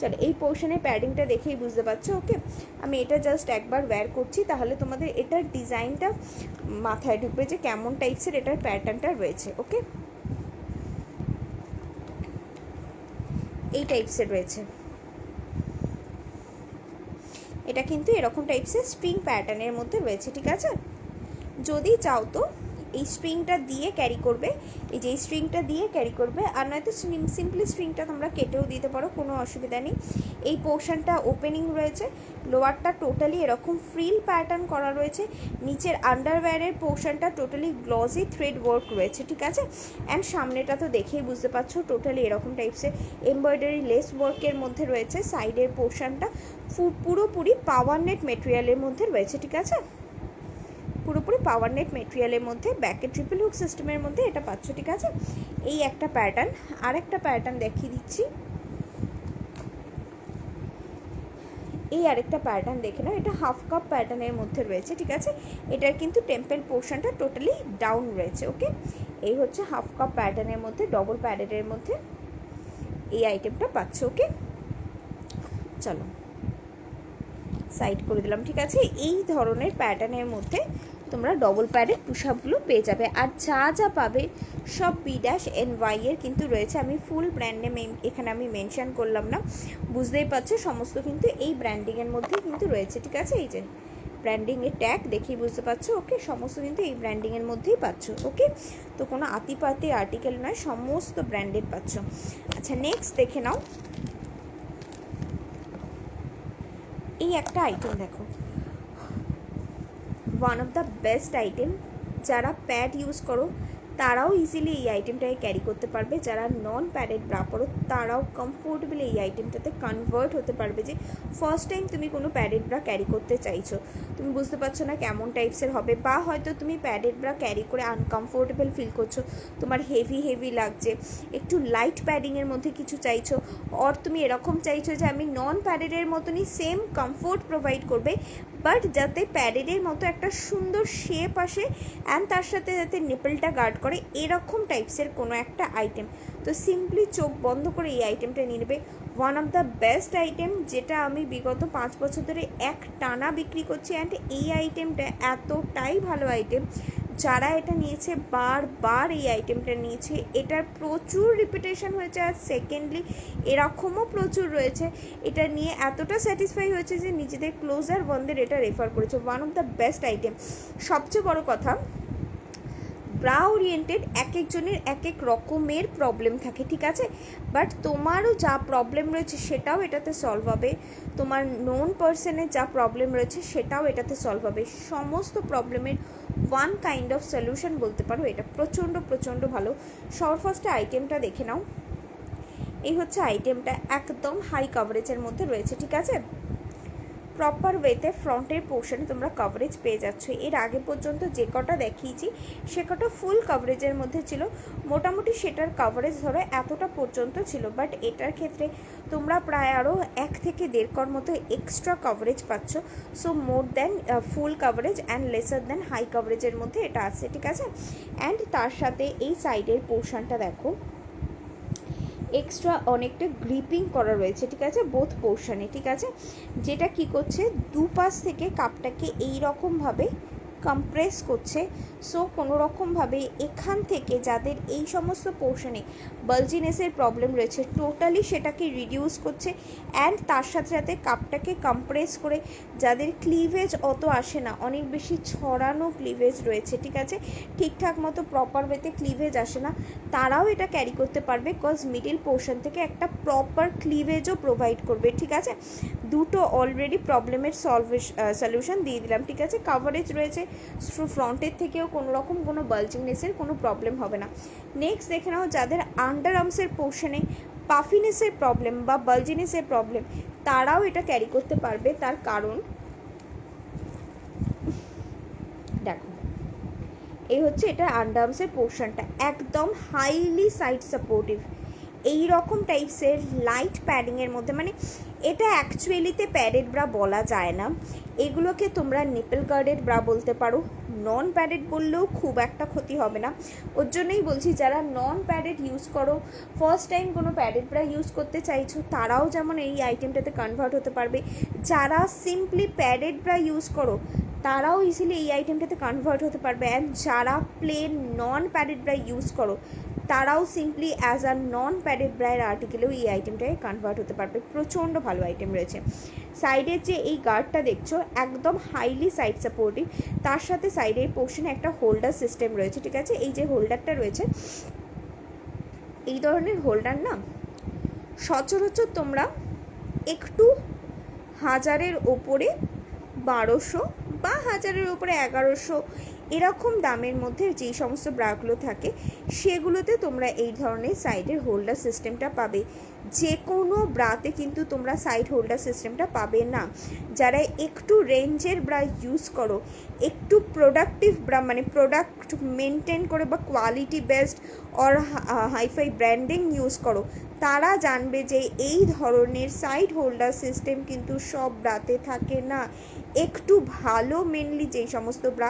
চলো এই পোর্শনের প্যাডিংটা দেখেই বুঝতে পারছো, ওকে। আমি এটা জাস্ট একবার ওয়্যার করছি, তাহলে তোমাদের এটার ডিজাইনটা মাথায় ঢুকবে যে কেমন টাইপসের এটার প্যাটার্নটা রয়েছে, ওকে। এই টাইপসের রয়েছে, এটা কিন্তু এরকম টাইপসের স্প্রিং প্যাটার্নের মধ্যে রয়েছে, ঠিক আছে। যদি চাও তো এই স্ট্রিংটা দিয়ে ক্যারি করবে, এই যে এই স্ট্রিংটা দিয়ে ক্যারি করবে, আর নয়তো সিম্পলি স্ট্রিংটা তোমরা কেটেও দিতে পারো, কোনো অসুবিধা নেই। এই পোর্শনটা ওপেনিং রয়েছে, লোয়ারটা টোটালি এরকম ফ্রিল প্যাটার্ন করা রয়েছে, নিচের আন্ডারওয়্যারের পোর্শনটা টোটালি গ্লসি থ্রেড ওয়ার্ক রয়েছে, ঠিক আছে। অ্যান্ড সামনেটা তো দেখেই বুঝতে পারছো টোটালি এরকম টাইপসের এমব্রয়ডারি লেস ওয়ার্কের মধ্যে রয়েছে, সাইডের পোর্শনটা পুরোপুরি পাওয়ার নেট মেটেরিয়ালের মধ্যে রয়েছে, ঠিক আছে, পুরোপুরি পাওয়ার নেট মেটেরিয়ালের মধ্যে, ব্যাকে ট্রিপল হুক সিস্টেমের মধ্যে এটা পাচ্ছ, ঠিক আছে। এই একটা প্যাটার্ন, আর একটা প্যাটার্ন দেখিয়ে দিচ্ছি, এই আরেকটা প্যাটার্ন দেখে নাও, এটা হাফ কাপ প্যাটার্নের মধ্যে রয়েছে, ঠিক আছে। এটার কিন্তু টেম্পল পোর্শনটা টোটালি ডাউন রয়েছে, ওকে। এই হচ্ছে হাফ কাপ প্যাটার্নের মধ্যে ডবল প্যাডেডের মধ্যে এই আইটেমটা পাচ্ছ, ওকে। চলো সাইড করে দিলাম, ঠিক আছে। এই ধরনের প্যাটার্নের মধ্যে তোমরা ডবল প্যাডেড পুশ আপগুলো পেয়ে যাবে, আর যা যা পাবে সব B-NY এর কিন্তু রয়েছে। আমি ফুল ব্র্যান্ড নেম এখানে আমি মেনশন করলাম না, বুঝতেই পারছো সমস্ত কিন্তু এই ব্র্যান্ডিংয়ের মধ্যেই কিন্তু রয়েছে, ঠিক আছে। এই যে ব্র্যান্ডিংয়ের ট্যাগ দেখেই বুঝতে পারছো, ওকে, সমস্ত কিন্তু এই ব্র্যান্ডিংয়ের মধ্যেই পাচ্ছ, ওকে। তো কোনো আতিপাতি আর্টিকেল নয়, সমস্ত ব্র্যান্ডেড পাচ্ছ। আচ্ছা নেক্সট দেখে নাও, এই একটা আইটেম দেখো, one of the best item. যারা প্যাড ইউজ করো তারাও ইজিলি এই আইটেমটাকে ক্যারি করতে পারবে, যারা নন প্যাডেড ব্রা পরো তারাও কমফোর্টেবলি এই আইটেমটাতে কনভার্ট হতে পারবে। যে ফার্স্ট টাইম তুমি কোনো প্যাডেড ব্রা ক্যারি করতে চাইছো, তুমি বুঝতে পারছো না কেমন টাইপসের হবে, বা হয়তো তুমি প্যাডেড ব্রা ক্যারি করে আনকমফোর্টেবল ফিল করছো, তোমার হেভি লাগছে, একটু লাইট প্যাডিংয়ের মধ্যে কিছু চাইছো, আর তুমি এরকম চাইছো যে আমি নন প্যাডেডের মতনই সেম কমফোর্ট প্রোভাইড করবে, বাট যাতে প্যাডেডের মতো একটা সুন্দর শেপ আসে অ্যান্ড তার সাথে যাতে নিপলটা গার্ড করে, এরকম টাইপসের কোনো একটা আইটেম। তো সিম্পলি চোখ বন্ধ করে এই আইটেমটা নিয়ে নেবে। One of the best item, যেটা আমি বিগত 5 বছর ধরে এক টানা বিক্রি করছি। অ্যান্ড এই আইটেমটা এতটাই ভালো আইটেম, যারা এটা নিয়েছে বারবার এই আইটেমটা নিয়েছে, এটার প্রচুর রিপিটেশন হয়েছে। আর সেকেন্ডলি এরকমও প্রচুর রয়েছে এটা নিয়ে এতটা স্যাটিসফাই হয়েছে যে নিজেদের ক্লোজার বন্ধের এটা রেফার করেছে। One of the best item. সবচেয়ে বড় কথা, ব্রা ওরিয়েন্টেড এক একজনের এক এক রকমের প্রবলেম থাকে, ঠিক আছে, বাট তোমারও যা প্রবলেম রয়েছে সেটাও এটাতে সলভ হবে, তোমার নোন পার্সনের যা প্রবলেম রয়েছে সেটাও এটাতে সলভ হবে। সমস্ত প্রবলেমের ওয়ান কাইন্ড অফ সলিউশন বলতে পারো, এটা প্রচণ্ড ভালো। সবার ফার্স্টে আইটেমটা দেখে নাও। এই হচ্ছে আইটেমটা, একদম হাই কভারেজের মধ্যে রয়েছে, ঠিক আছে, প্রপার ওয়েতে ফ্রন্টের পোর্শনে তোমরা কভারেজ পেয়ে যাচ্ছ। এর আগে পর্যন্ত যে কটা দেখিয়েছি সে কটা ফুল কভারেজের মধ্যে ছিল, মোটামুটি সেটার কভারেজ ধরো এতটা পর্যন্ত ছিল, বাট এটার ক্ষেত্রে তোমরা প্রায় আরও 1 থেকে 1.5 কর মতো এক্সট্রা কভারেজ পাচ্ছ। So more than full coverage and lesser than high কভারেজের মধ্যে এটা আছে, ঠিক আছে। অ্যান্ড তার সাথে এই সাইডের পোর্শনটা দেখো এক্সট্রা অনেকটা গ্রিপিং করা রয়েছে, ঠিক আছে, বোথ পোর্শনে, ঠিক আছে, যেটা কি করছে দুপাশ থেকে কাপটাকে এই রকমভাবে কম্প্রেস করছে। সো কোনো রকমভাবে এখান থেকে যাদের এই সমস্ত পোর্শনে বালজিনেসের প্রবলেম রয়েছে টোটালি সেটাকে রিডিউস করছে। অ্যান্ড তার সাথে সাথে কাপটাকে কম্প্রেস করে যাদের ক্লিভেজ অত আসে না, অনেক বেশি ছড়ানো ক্লিভেজ রয়েছে, ঠিক আছে, ঠিকঠাক মতো প্রপার ওয়েতে ক্লিভেজ আসে না, তারাও এটা ক্যারি করতে পারবে, কজ মিডিল পোর্শন থেকে একটা প্রপার ক্লিভেজও প্রোভাইড করবে, ঠিক আছে। দুটো অলরেডি প্রবলেমের সলিউশন দিয়ে দিলাম, ঠিক আছে। কাভারেজ রয়েছে, ফ্রন্টের থেকেও কোনো রকম কোনো বালজিংনেসের কোনো প্রবলেম হবে না। নেক্সট দেখে নাও, যাদের আন্ডার আর্মসের পোর্শনে পাফিনেসের প্রবলেম বা বালজিনেসের প্রবলেম তারাও এটা ক্যারি করতে পারবে। তার কারণ দেখো এই হচ্ছে এটা আন্ডার আর্মসের পোর্শনটা, একদম হাইলি সাইড সাপোর্টিভ, এই রকম টাইপসের লাইট প্যাডিংয়ের মধ্যে, মানে এটা অ্যাকচুয়ালিতে প্যাডেড ব্রা বলা যায় না, এগুলোকে তোমরা নিপল গার্ডেড ব্রা বলতে পারো, নন প্যাডেড বললেও খুব একটা ক্ষতি হবে না। ওর জন্যই বলছি যারা নন প্যাডেড ইউজ করো, ফার্স্ট টাইম কোনো প্যাডেড ব্রা ইউজ করতে চাইছো তারাও যেমন এই আইটেমটাতে কনভার্ট হতে পারবে, যারা সিম্পলি প্যাডেড ব্রা ইউজ করো তারাও ইজিলি এই আইটেমটাতে কনভার্ট হতে পারবে, অ্যান্ড যারা plain non padded bra use করো তারাও simply as a non padded ব্রায়ের আর্টিকেলেও এই আইটেমটাকে কনভার্ট হতে পারবে। প্রচণ্ড ভালো আইটেম রয়েছে। সাইডের যে এই গার্ডটা দেখছো একদম হাইলি সাইড সাপোর্টিভ, তার সাথে সাইডের পোর্শনে একটা হোল্ডার সিস্টেম রয়েছে, ঠিক আছে। এই যে হোল্ডারটা রয়েছে, এই ধরনের হোল্ডার না সচরাচর তোমরা একটু 1000-এর ওপরে 1200 বা 1000-এর উপরে 1100 এরকম দামের মধ্যে যেই সমস্ত ব্রাগুলো থাকে সেগুলোতে তোমরা এই ধরনের সাইডের হোল্ডার সিস্টেমটা পাবে। যে কোনো ব্রাতে কিন্তু তোমরা সাইড হোল্ডার সিস্টেমটা পাবে না। যারা একটু রেঞ্জের ব্রা ইউজ করো, একটু প্রোডাক্টিভ ব্রা মানে প্রোডাক্ট মেনটেন করে বা quality based or hi fi branding use করো, তারা জানবে যে এই ধরনের সাইড হোল্ডার সিস্টেম কিন্তু সব ব্রাতে থাকে না। একটু ভালো মেনলি যেই সমস্ত ব্রা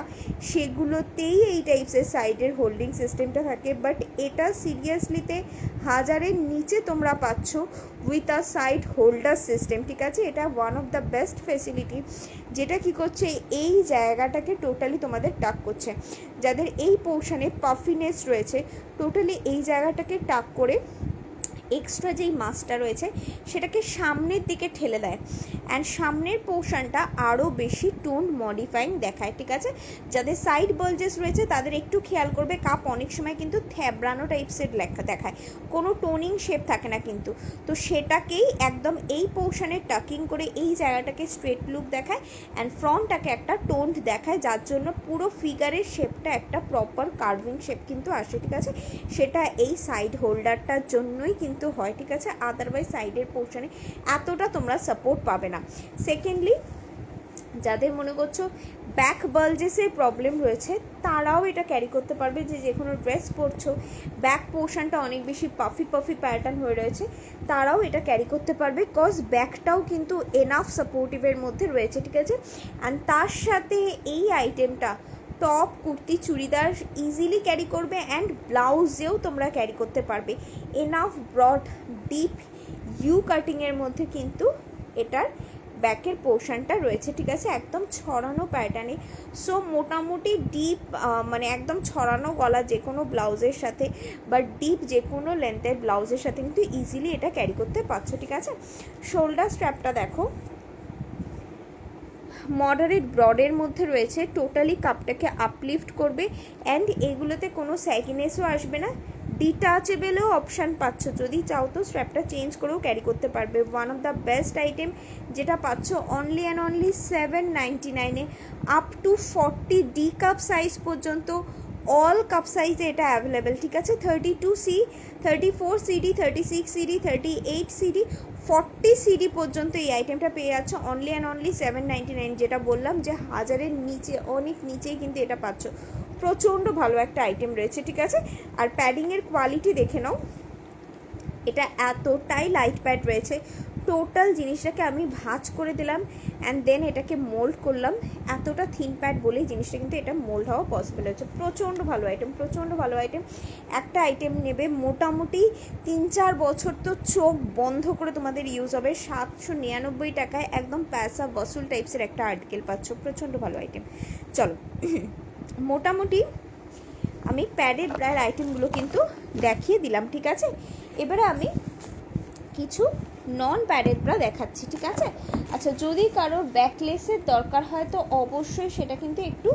সেগুলোতেই এই টাইপসের সাইডের হোল্ডিং সিস্টেমটা থাকে, বাট এটা সিরিয়াসলিতে 1000-এর নিচে তোমরা পাচ্ছ with a side holder system, ঠিক আছে। এটা one of the best facility, যেটা কি করছে এই জায়গাটাকে টোটালি তোমাদের টাক করছে। যাদের এই পোর্শনে পাফিনেস রয়েছে টোটালি এই জায়গাটাকে টাক করে এক্সট্রা যেই মাসটা রয়েছে সেটাকে সামনের দিকে ঠেলে দেয় অ্যান্ড সামনের পোর্শনটা আরও বেশি টোন মডিফাইং দেখায়, ঠিক আছে। যাদের সাইড বালজেস রয়েছে তাদের একটু খেয়াল করবে, কাপ অনেক সময় কিন্তু থ্যাবড়ানো টাইপসের লেখা দেখায়, কোনো টোনিং শেপ থাকে না কিন্তু, তো সেটাকেই একদম এই পোর্শনে টাকিং করে এই জায়গাটাকে স্ট্রেট লুক দেখায় অ্যান্ড ফ্রন্টটাকে একটা টোন্ড দেখায়, যার জন্য পুরো ফিগারের শেপটা একটা প্রপার কার্ভিং শেপ কিন্তু আসে, ঠিক আছে। সেটা এই সাইড হোল্ডারটার জন্যই কিন্তু হয়, ঠিক আছে, আদারওয়াইজ সাইডের পোর্শনে এতটা তোমরা সাপোর্ট পাবে না। সেকেন্ডলি, যাদের মনে করছো ব্যাক বালজেসের প্রবলেম রয়েছে তারাও এটা ক্যারি করতে পারবে, যে কোনো ড্রেস পরছো ব্যাক পোর্শনটা অনেক বেশি পাফি প্যাটার্ন হয়ে রয়েছে তারাও এটা ক্যারি করতে পারবে, কজ ব্যাকটাও কিন্তু এনাফ সাপোর্টিভের মধ্যে রয়েছে, ঠিক আছে। অ্যান্ড তার সাথে এই আইটেমটা top, kurti, churidar easily carry করবে অ্যান্ড ব্লাউজেও তোমরা ক্যারি করতে পারবে। এনাফ ব্রড ডিপ ইউ কাটিংয়ের মধ্যে কিন্তু এটার ব্যাকের পোর্শনটা রয়েছে, ঠিক আছে, একদম ছড়ানো প্যাটার্নে। সো মোটামুটি ডিপ মানে একদম ছড়ানো গলা যে কোনো ব্লাউজের সাথে বা ডিপ যে কোনো লেন্থের ব্লাউজের সাথে কিন্তু ইজিলি এটা ক্যারি করতে পারছো, ঠিক আছে। শোল্ডার স্ট্র্যাপটা দেখো মডারেট ব্রডের মধ্যে রয়েছে, টোটালি কাপটাকে আপলিফট করবে অ্যান্ড এগুলোতে কোনো স্যাগিনেসও আসবে না, ডিটাচেবলও অপশান পাচ্ছ, যদি চাও তো স্ট্র্যাপটা চেঞ্জ করেও ক্যারি করতে পারবে। One of the best item যেটা পাচ্ছ অনলি অ্যান্ড অনলি 799-এ, up to 40D cup size পর্যন্ত অল কাপ সাইজে এটা অ্যাভেলেবেল, ঠিক আছে। 32C, 34CD, 36CD, 38CD, 40CD পর্যন্ত এই আইটেমটা পেয়ে যাচ্ছ অনলি অ্যান্ড অনলি 799, যেটা বললাম যে হাজারের নিচে, অনেক নিচেই কিন্তু এটা পাচ্ছ। প্রচণ্ড ভালো একটা আইটেম রয়েছে, ঠিক আছে। আর প্যাডিংয়ের কোয়ালিটি দেখে নাও, এটা এতটাই লাইট প্যাড রয়েছে, টোটাল জিনিসটাকে আমি ভাঁজ করে দিলাম অ্যান্ড দেন এটাকে মোল্ড করলাম, এতটা থিন প্যাড বলেই জিনিসটা কিন্তু এটা মোল্ড হওয়া পসিবল হচ্ছে। প্রচণ্ড ভালো আইটেম, প্রচণ্ড ভালো আইটেম। একটা আইটেম নেবে মোটামুটি 3-4 বছর তো চোখ বন্ধ করে তোমাদের ইউজ হবে। 799 টাকায় একদম প্যাসা বসুল টাইপসের একটা আর্টিকেল পাচ্ছ, প্রচণ্ড ভালো আইটেম। চলো মোটামুটি আমি প্যাডেড ব্রায়ের আইটেমগুলো কিন্তু দেখিয়ে দিলাম, ঠিক আছে। এবারে আমি কিছু নন প্যাডেড ব্রা দেখাচ্ছি, ঠিক আছে। আচ্ছা, যদি কারোর ব্যাকলেসের দরকার হয় তো অবশ্যই সেটা কিন্তু একটু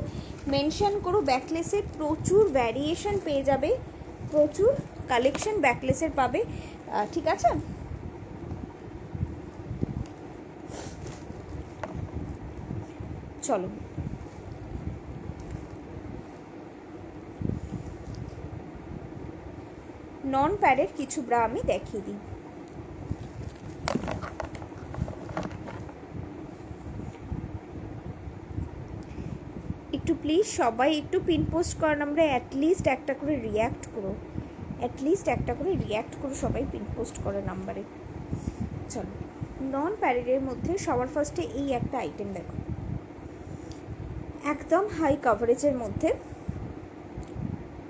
মেনশন করো। ব্যাকলেসের প্রচুর ভ্যারিয়েশন পেয়ে যাবে, প্রচুর কালেকশন ব্যাকলেসের পাবে, ঠিক আছে। চলো নন প্যাডের কিছু ব্রা আমি দেখিয়ে দিই। একটু প্লিজ সবাই একটু পিন পোস্ট করার নাম্বারে অ্যাটলিস্ট একটা করে রিয়্যাক্ট করো, অ্যাটলিস্ট একটা করে রিয়্যাক্ট করো, সবাই পিন পোস্ট করার নাম্বারে। চলো নন প্যাডের মধ্যে সবার ফার্স্টে এই একটা আইটেম দেখো, একদম হাই কভারেজের মধ্যে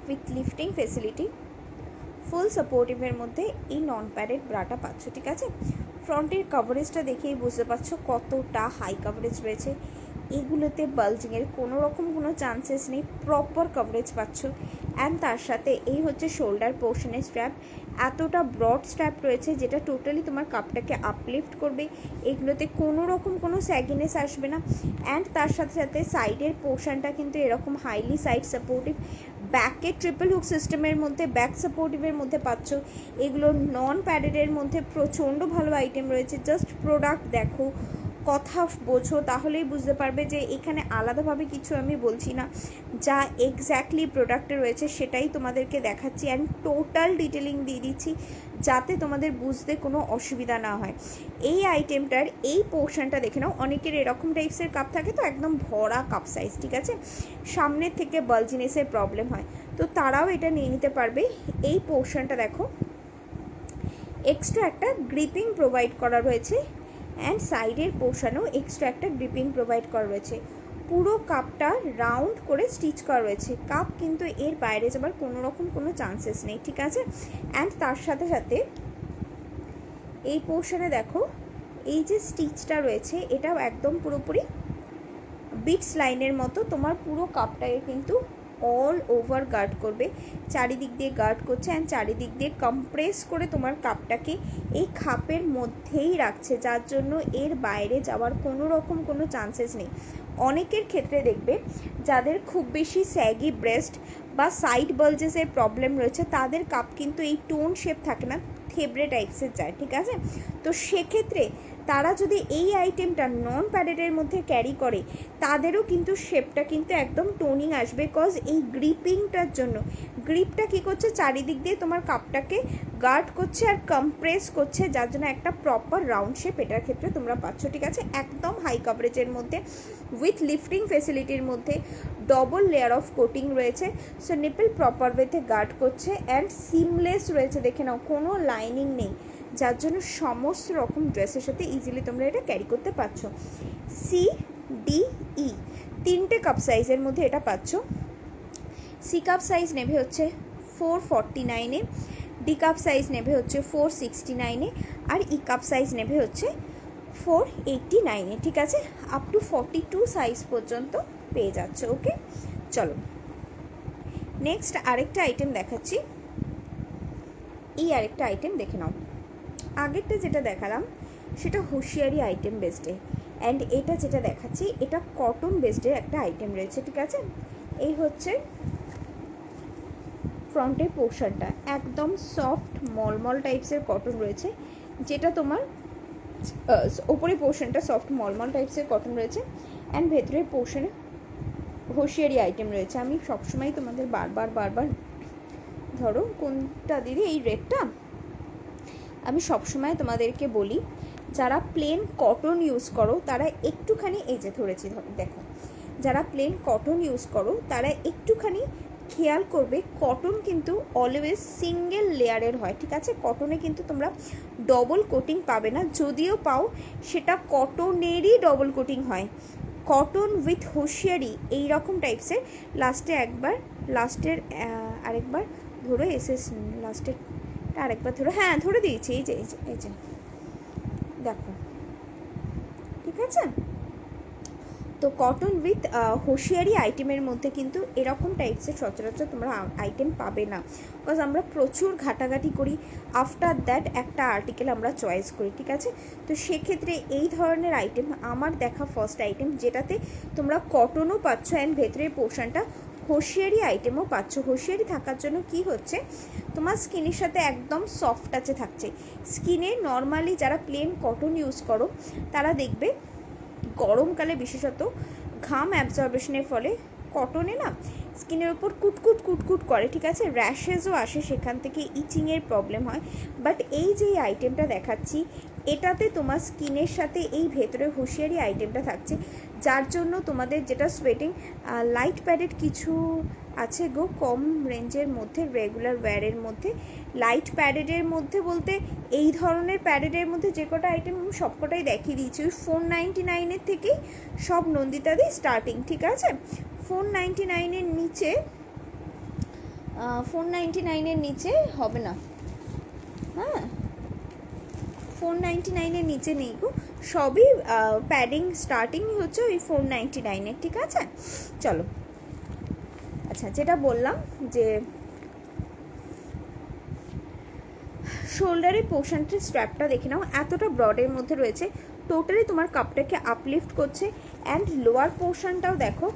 উইথ লিফটিং ফেসিলিটি, ফুল সাপোর্টিভের মধ্যে এই নন প্যাডেড ব্রাটা পাচ্ছ, ঠিক আছে। ফ্রন্টের কভারেজটা দেখেই বুঝতে পারছো কতটা হাই কভারেজ রয়েছে, এগুলোতে বালজিংয়ের কোনো রকম কোনো চান্সেস নেই, প্রপার কভারেজ পাচ্ছ। অ্যান্ড তার সাথে এই হচ্ছে শোল্ডার পোর্শনের স্ট্র্যাপ, এতটা ব্রড স্ট্র্যাপ রয়েছে যেটা টোটালি তোমার কাপটাকে আপলিফট করবে, এগুলোতে কোনো রকম কোনো স্যাগিনেস আসবে না। অ্যান্ড তার সাথে সাথে সাইডের পোর্শনটা কিন্তু এরকম হাইলি সাইড সাপোর্টিভ, ব্যাকে ট্রিপল হুক সিস্টেমের মধ্যে ব্যাক সাপোর্টিভের মধ্যে পাচ্ছ। এগুলো নন প্যাডেডের মধ্যে প্রচণ্ড ভালো আইটেম রয়েছে, জাস্ট প্রোডাক্ট দেখো, কথা বোঝো, তাহলেই বুঝতে পারবে যে এখানে আলাদাভাবে কিছু আমি বলছি না, যা এক্স্যাক্টলি প্রোডাক্টে রয়েছে সেটাই তোমাদেরকে দেখাচ্ছি অ্যান্ড টোটাল ডিটেলিং দিয়ে দিচ্ছি যাতে তোমাদের বুঝতে কোনো অসুবিধা না হয়। এই আইটেমটার এই পোর্শনটা দেখে নাও, অনেকের এরকম টাইপসের কাপ থাকে তো একদম ভরা কাপ সাইজ, ঠিক আছে, সামনের থেকে বালজিনেসের প্রবলেম হয়, তো তারাও এটা নিয়ে নিতে পারবে। এই পোর্শনটা দেখো, এক্সট্রা একটা গ্রিপিং প্রোভাইড করা রয়েছে অ্যান্ড সাইডের পোর্শনেও এক্সট্রা একটা গ্রিপিং প্রোভাইড করা রয়েছে, পুরো কাপটা রাউন্ড করে স্টিচ করা রয়েছে, কাপ কিন্তু এর বাইরে যাবার কোনো রকম কোনো চান্সেস নেই, ঠিক আছে। অ্যান্ড তার সাথে সাথে এই পোর্শনে দেখো এই যে স্টিচটা রয়েছে এটাও একদম পুরোপুরি বিটস লাইনের মতো তোমার পুরো কাপটাকে কিন্তু অল ওভার গার্ড করবে, চারিদিক দিয়ে গার্ড করছে অ্যান্ড চারিদিক দিয়ে কম্প্রেস করে তোমার কাপটাকে এই খাপের মধ্যেই রাখছে, যার জন্য এর বাইরে যাওয়ার কোনো রকম কোনো চান্সেস নেই। অনেকের ক্ষেত্রে দেখবে যাদের খুব বেশি স্যাগি ব্রেস্ট বা সাইড বালজেসের প্রবলেম রয়েছে, তাদের কাপ কিন্তু এই টোন শেপ থাকে না, থেবড়ে টাইপসের যায়, ঠিক আছে? তো সেক্ষেত্রে তারা যদি এই আইটেমটা নন প্যাডেডের মধ্যে ক্যারি করে, তাদেরও কিন্তু শেপটা কিন্তু একদম টোনিং আসবে, কজ এই গ্রিপিংটার জন্য গ্রিপটা কী করছে, চারিদিক দিয়ে তোমার কাপটাকে গার্ড করছে আর কম্প্রেস করছে, যার জন্য একটা প্রপার রাউন্ড শেপ এটার ক্ষেত্রে তোমরা পাচ্ছ, ঠিক আছে? একদম হাই কভারেজের মধ্যে উইথ লিফটিং ফেসিলিটির মধ্যে ডবল লেয়ার অফ কোটিং রয়েছে, সো নিপল প্রপার ওয়েতে গার্ড করছে অ্যান্ড সিমলেস রয়েছে, দেখে নাও কোনো লাইনিং নেই, যার জন্য সমস্ত রকম ড্রেসের সাথে ইজিলি তোমরা এটা ক্যারি করতে পারছো। সি ডি ই তিনটে কাপ সাইজের মধ্যে এটা পাচ্ছ। সি কাপ সাইজ নেবে হচ্ছে 449-এ, ডি কাপ সাইজ নেবে হচ্ছে 469-এ, আর ই কাপ সাইজ নেবে হচ্ছে 489-এ, ঠিক আছে? আপ টু 42 সাইজ পর্যন্ত পেয়ে যাচ্ছে। ওকে, চলো নেক্সট আরেকটা আইটেম দেখাচ্ছি। এই আরেকটা আইটেম দেখে নাও। আগেরটা যেটা দেখালাম সেটা হুঁশিয়ারি আইটেম বেসডে, অ্যান্ড এটা যেটা দেখাচ্ছি এটা কটন বেসডের একটা আইটেম রয়েছে, ঠিক আছে? এই হচ্ছে ফ্রন্টের পোর্শনটা, একদম সফট মলমল টাইপসের কটন রয়েছে, যেটা তোমার ওপরের পোর্শনটা সফট মলমল টাইপসের কটন রয়েছে অ্যান্ড ভেতরের পোর্শনে হুঁশিয়ারি আইটেম রয়েছে। আমি সবসময় তোমাদের বারবার ধরো কোনটা দিদি, এই রেডটা আমি সবসময় তোমাদেরকে বলি, যারা প্লেন কটন ইউজ করো তারা একটুখানি, এই যে ধরেছি দেখো, যারা প্লেন কটন ইউজ করো তারা একটুখানি খেয়াল করবে, কটন কিন্তু অলওয়েজ সিঙ্গেল লেয়ারের হয়, ঠিক আছে? কটনে কিন্তু তোমরা ডবল কোটিং পাবে না, যদিও পাও সেটা কটনেরই ডবল কোটিং হয়। কটন উইথ হুঁশিয়ারি এইরকম টাইপসের। লাস্টের আরেকবার ধরো, লাস্টের আরেকবার ধরো, হ্যাঁ ধরে দিয়েছি, এই যে দেখো, ঠিক আছে? তো কটন উইথ হুঁশিয়ারি আইটেমের মধ্যে কিন্তু এরকম টাইপসের সচরাচর তোমরা আইটেম পাবে না, বিকজ আমরা প্রচুর ঘাটাঘাটি করি, আফটার দ্যাট একটা আর্টিকেল আমরা চয়েস করি, ঠিক আছে? তো সেক্ষেত্রে এই ধরনের আইটেম আমার দেখা ফার্স্ট আইটেম, যেটাতে তোমরা কটনও পাচ্ছ অ্যান্ড ভেতরের পোর্শনটা হুঁশিয়ারি আইটেমও পাচ্ছ। হুঁশিয়ারি থাকার জন্য কি হচ্ছে, তোমার স্কিনের সাথে একদম সফট টাচে থাকছে। স্কিনে নর্মালি যারা প্লেন কটন ইউজ করো তারা দেখবে গরমকালে বিশেষত ঘাম অ্যাবজর্বেশনের ফলে কটনে না স্কিনের ওপর কুটকুট করে, ঠিক আছে? র্যাশেসও আসে, সেখান থেকে ইচিংয়ের প্রবলেম হয়। বাট এই যে আইটেমটা দেখাচ্ছি এটাতে তোমার স্কিনের সাথে এই ভেতরে হুঁশিয়ারি আইটেমটা থাকছে, যার জন্য তোমাদের যেটা সোয়েটিং লাইট প্যাডেড কিছু আছে গো কম রেঞ্জের মধ্যে, রেগুলার ওয়্যারের মধ্যে লাইট প্যাডেডের মধ্যে বলতে এই ধরনের প্যাডেডের মধ্যে যে কটা আইটেম আমি সবকটাই দেখিয়ে দিয়েছি, ওই 499-এর থেকেই সব নন্দিতাদি স্টার্টিং, ঠিক আছে? 499-এর নিচে 499-এর নিচে হবে না, হ্যাঁ 499-এর নিচে নেই গো, সবই প্যাডিং স্টার্টিং হচ্ছে ওই 499-এর, ঠিক আছে? চলো, আচ্ছা যেটা বললাম যে শোল্ডারের পোর্শনটা স্ট্র্যাপটা দেখে নাও, এতটা ব্রডের মধ্যে রয়েছে, টোটালি তোমার কাপটাকে আপলিফট করছে অ্যান্ড লোয়ার পোর্শনটাও দেখো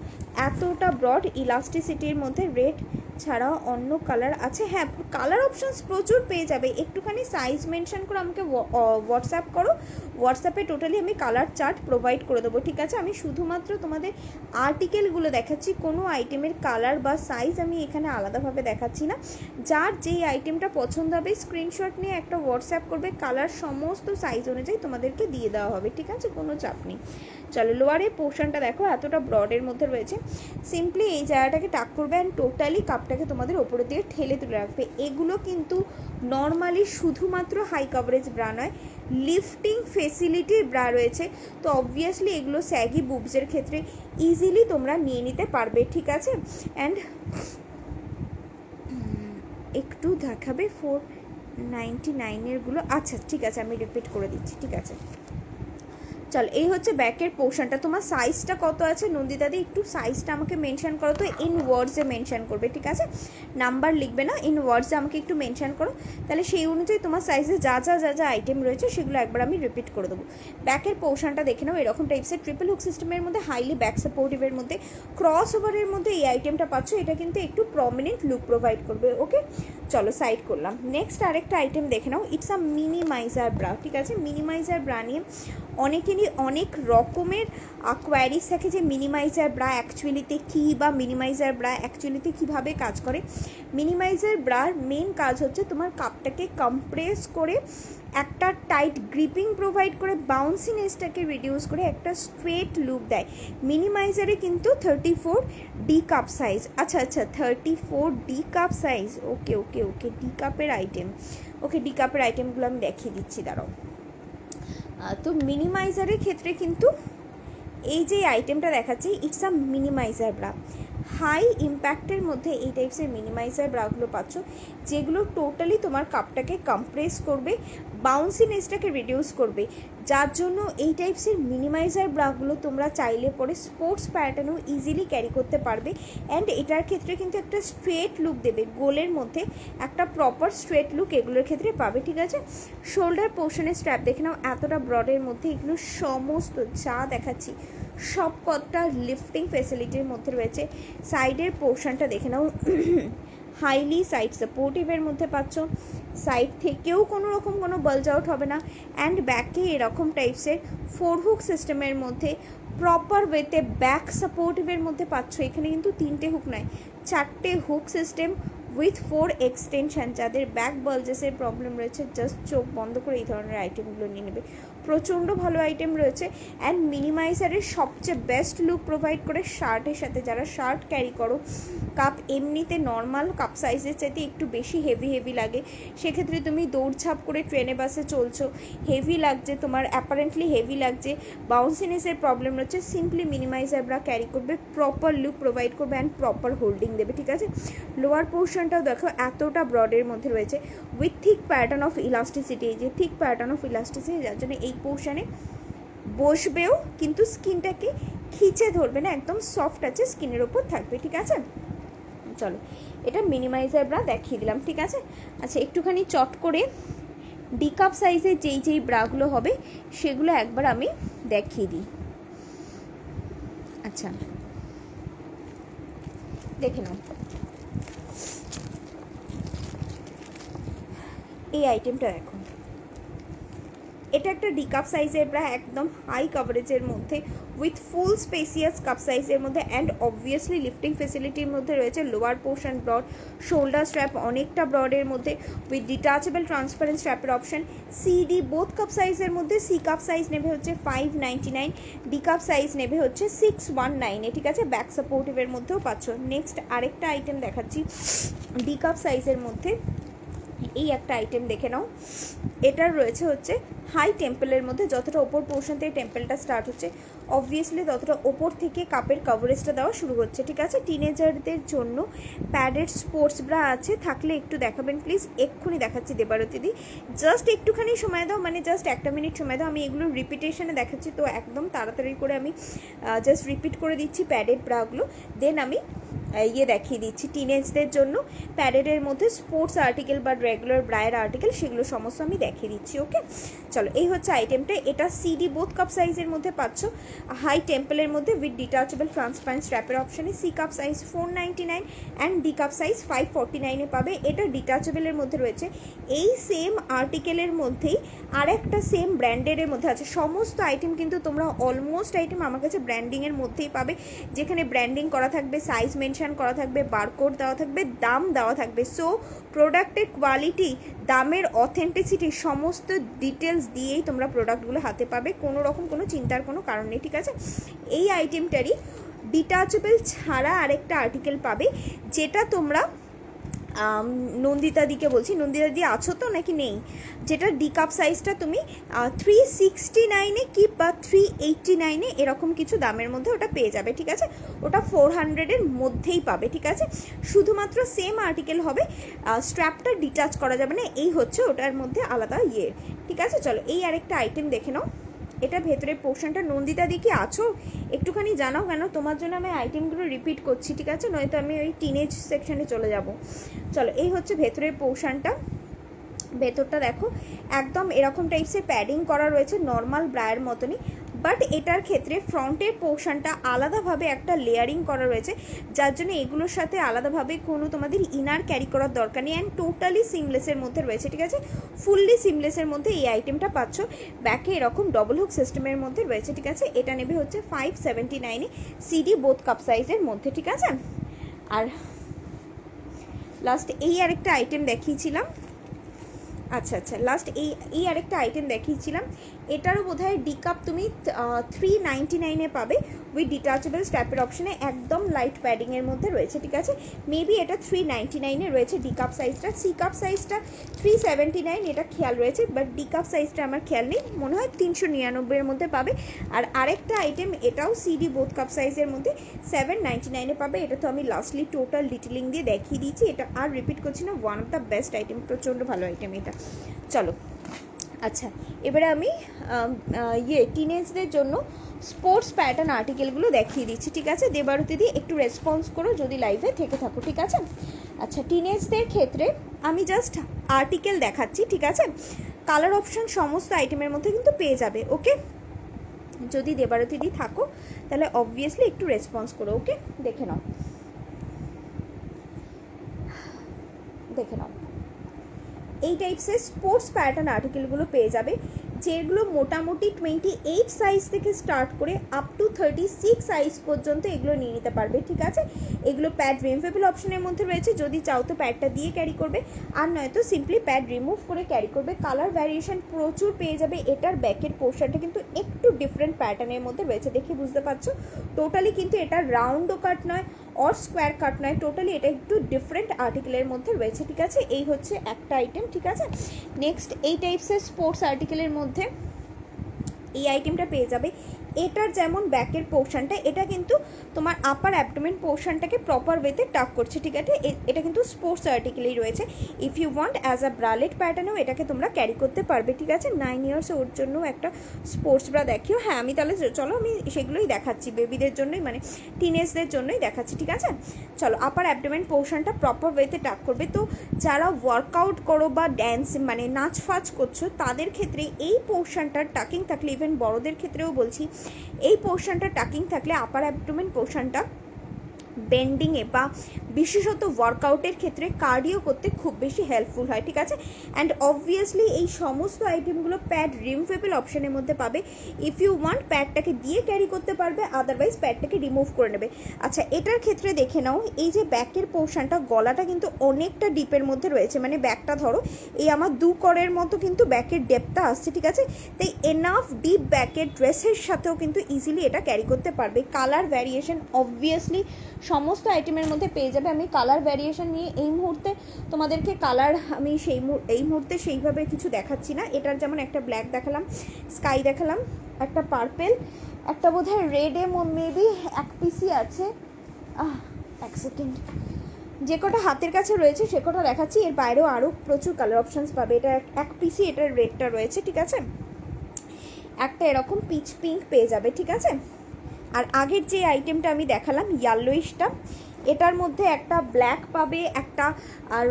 এতটা ব্রড ইলাস্টিসিটির মধ্যে। রেড ছাড়াও অন্য কালার আছে, হ্যাঁ কালার অপশানস প্রচুর পেয়ে যাবে, একটুখানি সাইজ মেনশন করে আমাকে হোয়াটসঅ্যাপ করো, হোয়াটসঅ্যাপে টোটালি আমি কালার চার্ট প্রোভাইড করে দেবো, ঠিক আছে? আমি শুধুমাত্র তোমাদের আর্টিকেলগুলো দেখাচ্ছি, কোনো আইটেমের কালার বা সাইজ আমি এখানে আলাদাভাবে দেখাচ্ছি না। যার যেই আইটেমটা পছন্দ হবে স্ক্রিনশট নিয়ে একটা হোয়াটসঅ্যাপ করবে, কালার সমস্ত সাইজ অনুযায়ী তোমাদেরকে দিয়ে দেওয়া হবে, ঠিক আছে? কোনো চাপ নেই। চলো লোয়ারের পোর্শনটা দেখো এতটা ব্রডের মধ্যে রয়েছে, সিম্পলি এই জায়গাটাকে টাক করবে অ্যান্ড টোটালি কাপটাকে তোমাদের ওপরের দিকে ঠেলে তুলে রাখবে। এগুলো কিন্তু নর্মালি শুধুমাত্র হাই কভারেজ ব্রা নয়, লিফটিং ফেসিলিটির ব্রা রয়েছে, তো অবভিয়াসলি এগুলো স্যাগি বুবসের ক্ষেত্রে ইজিলি তোমরা নিয়ে নিতে পারবে, ঠিক আছে? অ্যান্ড একটু দেখাবে 499-এরগুলো, আচ্ছা ঠিক আছে আমি রিপিট করে দিচ্ছি, ঠিক আছে? চল এই হচ্ছে ব্যাকের পোর্শনটা। তোমার সাইজটা কত আছে নন্দিতাদি, একটু সাইজটা আমাকে মেনশন করো তো, ইন ওয়ার্ডসে মেনশন করবে, ঠিক আছে? নাম্বার লিখবে না, ইন ওয়ার্ডসে আমাকে একটু মেনশন করো, তাহলে সেই অনুযায়ী তোমার সাইজে যা যা যা যা আইটেম রয়েছে সেগুলো একবার আমি রিপিট করে দেবো। ব্যাকের পোর্শনটা দেখে নাও, এরকম টাইপসের ট্রিপল হুক সিস্টেমের মধ্যে, হাইলি ব্যাক সাপোর্টিভের মধ্যে, ক্রস ওভারের মধ্যে এই আইটেমটা পাচ্ছ। এটা কিন্তু একটু প্রমিনেন্ট লুক প্রোভাইড করবে। ওকে, চলো সাইড করলাম। নেক্সট আরেকটা আইটেম দেখে নাও, ইটস আ মিনিমাইজার ব্রা, ঠিক আছে? মিনিমাইজার ব্রা নিয়ে অনেকেরই অনেক রকমের কোয়ারিজ থাকে যে মিনিমাইজার ব্রা অ্যাকচুয়ালিতে কী, বা মিনিমাইজার ব্রা অ্যাকচুয়ালিতে কীভাবে কাজ করে। মিনিমাইজার ব্রার মেন কাজ হচ্ছে তোমার কাপটাকে কম্প্রেস করে একটা টাইট গ্রিপিং প্রোভাইড করে, বাউন্সিনেসটাকে রিডিউস করে একটা স্ট্রেট লুক দেয়। মিনিমাইজারে কিন্তু 34D কাপ সাইজ, আচ্ছা আচ্ছা 34D কাপ সাইজ, ওকে ওকে ওকে, ডি কাপের আইটেম, ওকে ডি কাপের আইটেমগুলো আমি দেখিয়ে দিচ্ছি, দাঁড়াও। তো মিনিমাইজারের ক্ষেত্রে কিন্তু এই যে আইটেমটা দেখাচ্ছি, it's a minimiser bra. High ইম্প্যাক্টের মধ্যে এই টাইপসের মিনিমাইজার ব্রাগুলো পাচ্ছ, যেগুলো টোটালি তোমার কাপটাকে কম্প্রেস করবে, বাউন্সিনেসটাকে রিডিউস করবে, যার জন্য এই টাইপসের মিনিমাইজার ব্রাগুলো তোমরা চাইলে পরে স্পোর্টস প্যাটার্নও ইজিলি ক্যারি করতে পারবে। অ্যান্ড এটার ক্ষেত্রে কিন্তু একটা স্ট্রেট লুক দেবে, গোলের মধ্যে একটা প্রপার স্ট্রেট লুক এগুলোর ক্ষেত্রে পাবে, ঠিক আছে? শোল্ডার পোর্শনের স্ট্র্যাপ দেখে নাও, এতটা ব্রডের মধ্যে এগুলো সমস্ত যা দেখাচ্ছি সব কতটা লিফটিং ফেসিলিটির মধ্যে রয়েছে। সাইডের পোর্শনটা দেখে নাও, হাইলি সাইড সাপোর্টিভের মধ্যে পাচ্ছ, সাইড থেকেও কোনো রকম কোনো বালজ আউট হবে না। অ্যান্ড ব্যাকে এরকম টাইপসের 4 হুক সিস্টেমের মধ্যে প্রপার ওয়েতে ব্যাক সাপোর্টিভের মধ্যে পাচ্ছ। এখানে কিন্তু 3টে হুক নয়, 4টে হুক সিস্টেম উইথ 4 এক্সটেনশন। যাদের ব্যাক বালজেসের প্রবলেম রয়েছে জাস্ট চোখ বন্ধ করে এই ধরনের আইটেমগুলো নিয়ে নেবে, প্রচণ্ড ভালো আইটেম রয়েছে। অ্যান্ড মিনিমাইজারের সবচেয়ে বেস্ট লুক প্রোভাইড করে শার্টের সাথে। যারা শার্ট ক্যারি করো, কাপ এমনিতে নর্মাল কাপ সাইজের চাইতে একটু বেশি হেভি লাগে, সেক্ষেত্রে তুমি দৌড়ঝাঁপ করে ট্রেনে বাসে চলছো, হেভি লাগছে, তোমার অ্যাপারেন্টলি হেভি লাগছে, বাউন্সিনেসের প্রবলেম রয়েছে, সিম্পলি মিনিমাইজার ব্রা ক্যারি করবে, প্রপার লুক প্রোভাইড করবে অ্যান্ড প্রপার হোল্ডিং দেবে, ঠিক আছে? লোয়ার পোর্শনটাও দেখো এতটা ব্রডের মধ্যে রয়েছে with thick pattern of elasticity. এই যে থিক প্যাটার্ন অফ ইলাস্টিসিটি, যার জন্য এই পোর্শনে বসবেও কিন্তু স্কিনটাকে খিচে ধরবে না, একদম সফট আছে, স্কিনের ওপর থাকবে, ঠিক আছে? চলো এটা মিনিমাইজার ব্রা দেখিয়ে দিলাম, ঠিক আছে? আচ্ছা একটুখানি চট করে ডি কাপ সাইজের যেই ব্রাগুলো হবে সেগুলো একবার আমি দেখিয়ে দিই। আচ্ছা দেখে নাও, এই আইটেমটা দেখো, এটা একটা ডি কাপ সাইজের ব্রা, একদম হাই কভারেজের মধ্যে উইথ ফুল স্পেসিয়াস কাপ সাইজের মধ্যে, অ্যান্ড অবভিয়াসলি লিফটিং ফেসিলিটির মধ্যে রয়েছে। Lower portion broad, shoulder strap অনেকটা ব্রডের মধ্যে উইথ ডিটাচেবল ট্রান্সপারেন্ট স্ট্র্যাপের অপশন। সিডি বোথ কাপ সাইজের মধ্যে, সি কাপ সাইজ নেবে হচ্ছে 599, ডি কাপ সাইজ নেবে হচ্ছে 619, ঠিক আছে? ব্যাক সাপোর্টিভের মধ্যেও পাচ্ছ। নেক্সট আরেকটা আইটেম দেখাচ্ছি ডি কাপ সাইজের মধ্যে, এই একটা আইটেম দেখে নাও। এটার রয়েছে হচ্ছে হাই টেম্পলের মধ্যে, যতটা ওপর পোর্শন থেকে টেম্পলটা স্টার্ট হচ্ছে অবভিয়াসলি ততটা ওপর থেকে কাপের কভারেজটা দেওয়া শুরু হচ্ছে, ঠিক আছে? টিনেজারদের জন্য প্যাডেড স্পোর্টস ব্রা আছে, থাকলে একটু দেখাবেন প্লিজ। এক্ষুনি দেখাচ্ছি দেবারতীদি, জাস্ট একটুখানি সময় দাও, মানে জাস্ট 1 মিনিট সময় দাও। আমি এগুলো রিপিটেশনে দেখাচ্ছি, তো একদম তাড়াতাড়ি করে আমি জাস্ট রিপিট করে দিচ্ছি প্যাডেড ব্রাগুলো, দেন আমি দেখিয়ে দিচ্ছি টিনেজদের জন্য প্যাডেডের মধ্যে স্পোর্টস আর্টিকেল বা রেগুলার ব্রায়ের আর্টিকেল, সেগুলো সমস্ত আমি দেখিয়ে দিচ্ছি। ওকে চলো এই হচ্ছে আইটেমটা। এটা সিডি বোথ কাপ সাইজের মধ্যে পাচ্ছ, হাই টেম্পলের মধ্যে উইথ ডিটাচেবল ট্রান্সপারেন্ট স্ট্র্যাপের অপশানে। C cup size 499 and D cup size 549 পাবে। এটা ডিটাচেবলের মধ্যে রয়েছে। এই সেম আর্টিকেলের মধ্যেই আরেকটা সেম ব্র্যান্ডের মধ্যে আছে। সমস্ত আইটেম কিন্তু তোমরা অলমোস্ট আইটেম আমার কাছে ব্র্যান্ডিংয়ের মধ্যেই পাবে, যেখানে ব্র্যান্ডিং করা থাকবে, সাইজ মেনশন করা থাকবে, বারকোড দেওয়া থাকবে, দাম দেওয়া থাকবে। সো প্রোডাক্টের কোয়ালিটি, দামের অথেন্টিসিটি সমস্ত ডিটেলস দিয়েই তোমরা প্রোডাক্টগুলো হাতে পাবে, কোনো রকম কোনো চিন্তার কোনো কারণ নেই, ঠিক আছে? এই আইটেমটারই ডিটাচেবল ছাড়া আরেকটা আর্টিকেল পাবে, যেটা তোমরা নন্দিতাদিকে বলছি, নন্দিতাদি আছো তো নাকি নেই, যেটা ডি কাপ সাইজটা তুমি 369 কি বা 389 এরকম কিছু দামের মধ্যে ওটা পেয়ে যাবে, ঠিক আছে? ওটা 400 মধ্যেই পাবে, ঠিক আছে? শুধুমাত্র সেম আর্টিকেল হবে, স্ট্র্যাপটা ডিটাচ করা যাবে না, এই হচ্ছে ওটার মধ্যে আলাদা ঠিক আছে? চলো এই আরেকটা আইটেম দেখে নাও, এটা ভেতরের পোর্শনটা। নন্দিতা দি কি আছো, একটুখানি জানাও, কেন তোমার জন্য আমি আইটেমগুলো রিপিট করছি, ঠিক আছে, নয়তো আমি ওই টিনেজ সেকশনে চলে যাব। চলো, এই হচ্ছে ভেতরের পোর্শনটা। ভেতরটা দেখো একদম এরকম টাইপসের প্যাডিং করা রয়েছে, নর্মাল ব্রায়ের মতনই, বাট এটার ক্ষেত্রে ফ্রন্টের পোর্শনটা আলাদাভাবে একটা লেয়ারিং করা রয়েছে, যার জন্য এগুলোর সাথে আলাদাভাবে কোনো তোমাদের ইনার ক্যারি করার দরকার নেই, অ্যান্ড টোটালি সিমলেসের মধ্যে রয়েছে, ঠিক আছে, ফুললি সিমলেসের মধ্যে এই আইটেমটা পাচ্ছ। ব্যাকে এরকম ডবল হুক সিস্টেমের মধ্যে রয়েছে, ঠিক আছে। এটা নেবে হচ্ছে 579-এ, সিডি বোথ কাপ সাইজের মধ্যে, ঠিক আছে। আর লাস্ট এই আরেকটা আইটেম দেখিয়েছিলাম, আচ্ছা আচ্ছা, লাস্ট এই আরেকটা আইটেম দেখিয়েছিলাম, এটারও বোধহয় ডি কাপ তুমি 399-এ পাবে উইথ ডিটাচেবল স্ট্র্যাপের অপশনে, একদম লাইট প্যাডিংয়ের মধ্যে রয়েছে, ঠিক আছে। মেবি এটা 399-এ রয়েছে ডি কাপ সাইজটা, সি কাপ সাইজটা 379 এটা খেয়াল রয়েছে, বাট ডি কাপ সাইজটা আমার খেয়াল নেই, মনে হয় 399-এর মধ্যে পাবে। আর আরেকটা আইটেম এটাও সিডি বোথ কাপ সাইজের মধ্যে 799-এ পাবে, এটা তো আমি লাস্টলি টোটাল ডিটেলিং দিয়ে দেখিয়ে দিয়েছি, এটা আর রিপিট করছি না, one of the best item, প্রচণ্ড ভালো আইটেম এটা। চলো, আচ্ছা, এবারে আমি টিনেজদের জন্য স্পোর্টস প্যাটার্ন আর্টিকেলগুলো দেখিয়ে দিচ্ছি, ঠিক আছে। দেবারতী দি একটু রেসপন্স করো যদি লাইভে থেকে থাকো, ঠিক আছে। আচ্ছা, টিনেজদের ক্ষেত্রে আমি জাস্ট আর্টিকেল দেখাচ্ছি, ঠিক আছে। কালার অপশন সমস্ত আইটেমের মধ্যে কিন্তু পেয়ে যাবে, ওকে। যদি দেবারতী দি থাকো তাহলে অবভিয়াসলি একটু রেসপন্স করো, ওকে। দেখে নাও, দেখে নাও, এই টাইপসের স্পোর্টস প্যাটার্ন আর্টিকেলগুলো পেয়ে যাবে, যেগুলো মোটামুটি 28 সাইজ থেকে স্টার্ট করে আপ টু 36 সাইজ পর্যন্ত এগুলো নিয়ে নিতে পারবে, ঠিক আছে। এগুলো প্যাড রিমুভেবল অপশনের মধ্যে রয়েছে, যদি চাও তো প্যাডটা দিয়ে ক্যারি করবে, আর নয়তো সিম্পলি প্যাড রিমুভ করে ক্যারি করবে। কালার ভ্যারিয়েশন প্রচুর পেয়ে যাবে, এটার ব্যাকের পোর্শনটা কিন্তু একটু ডিফারেন্ট প্যাটার্নের মধ্যে রয়েছে, দেখে বুঝতে পারছো। টোটালি কিন্তু এটা রাউন্ডও কাট নয় অর স্কোয়ার কাট নয়, টোটালি এটা একটু ডিফারেন্ট আর্টিকেলের মধ্যে রয়েছে, ঠিক আছে। এই হচ্ছে একটা আইটেম, ঠিক আছে। নেক্সট এই টাইপসের স্পোর্টস আর্টিকেলের মধ্যে এই আইটেমটা পেয়ে যাবে। এটার যেমন ব্যাকের পোর্শনটা, এটা কিন্তু তোমার আপার অ্যাবডোমেন পোর্শনটাকে প্রপার ওয়েতে টাক করছে, ঠিক আছে। এটা কিন্তু স্পোর্টস আর্টিকেলেই রয়েছে। If you want as a bralette প্যাটার্নেও এটাকে তোমরা ক্যারি করতে পারবে, ঠিক আছে। 9 ইয়ার্স ওর জন্য একটা স্পোর্টস ব্রা দেখিও, হ্যাঁ আমি তাহলে চলো আমি সেগুলোই দেখাচ্ছি, বেবিদের জন্যই, মানে টিনেজদের জন্যই দেখাচ্ছি, ঠিক আছে। চলো, আপার অ্যাবডোমেন পোর্শনটা প্রপার ওয়েতে টাক করবে। তো যারা ওয়ার্কআউট করো বা ড্যান্স মানে নাচ ফাচ করছো, তাদের ক্ষেত্রে এই পোর্শনটার টাকিং থাকলে, ইভেন বড়দের ক্ষেত্রেও বলছি, এই পোর্শনটা টাকিং থাকলে আপার অ্যাবডোমেন পোর্শনটা বেন্ডিংয়ে বা বিশেষত ওয়ার্কআউটের ক্ষেত্রে কার্ডিও করতে খুব বেশি হেল্পফুল হয়, ঠিক আছে। অ্যান্ড অবভিয়াসলি এই সমস্ত আইটেমগুলো প্যাড রিমুভেবল অপশনের মধ্যে পাবে। ইফ ইউ ওয়ান্ট প্যাডটাকে দিয়ে ক্যারি করতে পারবে, আদারওয়াইজ প্যাডটাকে রিমুভ করে নেবে। আচ্ছা, এটার ক্ষেত্রে দেখে নাও, এই যে ব্যাকের পোর্শনটা, গলাটা কিন্তু অনেকটা ডিপের মধ্যে রয়েছে, মানে ব্যাকটা ধরো এই আমার 2 করের মতো কিন্তু ব্যাকের ডেপটা আসছে, ঠিক আছে। তাই এনাফ ডিপ ব্যাকের ড্রেসের সাথেও কিন্তু ইজিলি এটা ক্যারি করতে পারবে। কালার ভ্যারিয়েশন অবভিয়াসলি সমস্ত আইটেমের মধ্যে পেয়ে যাবে। আমি কালার ভ্যারিয়েশন নিয়ে এই মুহূর্তে তোমাদেরকে কালার আমি এই মুহূর্তে সেইভাবে কিছু দেখাচ্ছি না। এটার যেমন একটা ব্ল্যাক দেখালাম, স্কাই দেখালাম, একটা পার্পেল, একটা বোধহয় রেডে মেবি এক পিসি আছে, এক সেকেন্ড, যে কটা হাতের কাছে রয়েছে সে কটা দেখাচ্ছি, এর বাইরেও আরও প্রচুর কালার অপশানস পাবে। এটা এক পিসি, এটার রেডটা রয়েছে, ঠিক আছে। একটা এরকম পিচ পিঙ্ক পেয়ে যাবে, ঠিক আছে। আর আগের যে আইটেমটা আমি দেখালাম ইয়েলোইশটা, এটার মধ্যে একটা ব্ল্যাক পাবে, একটা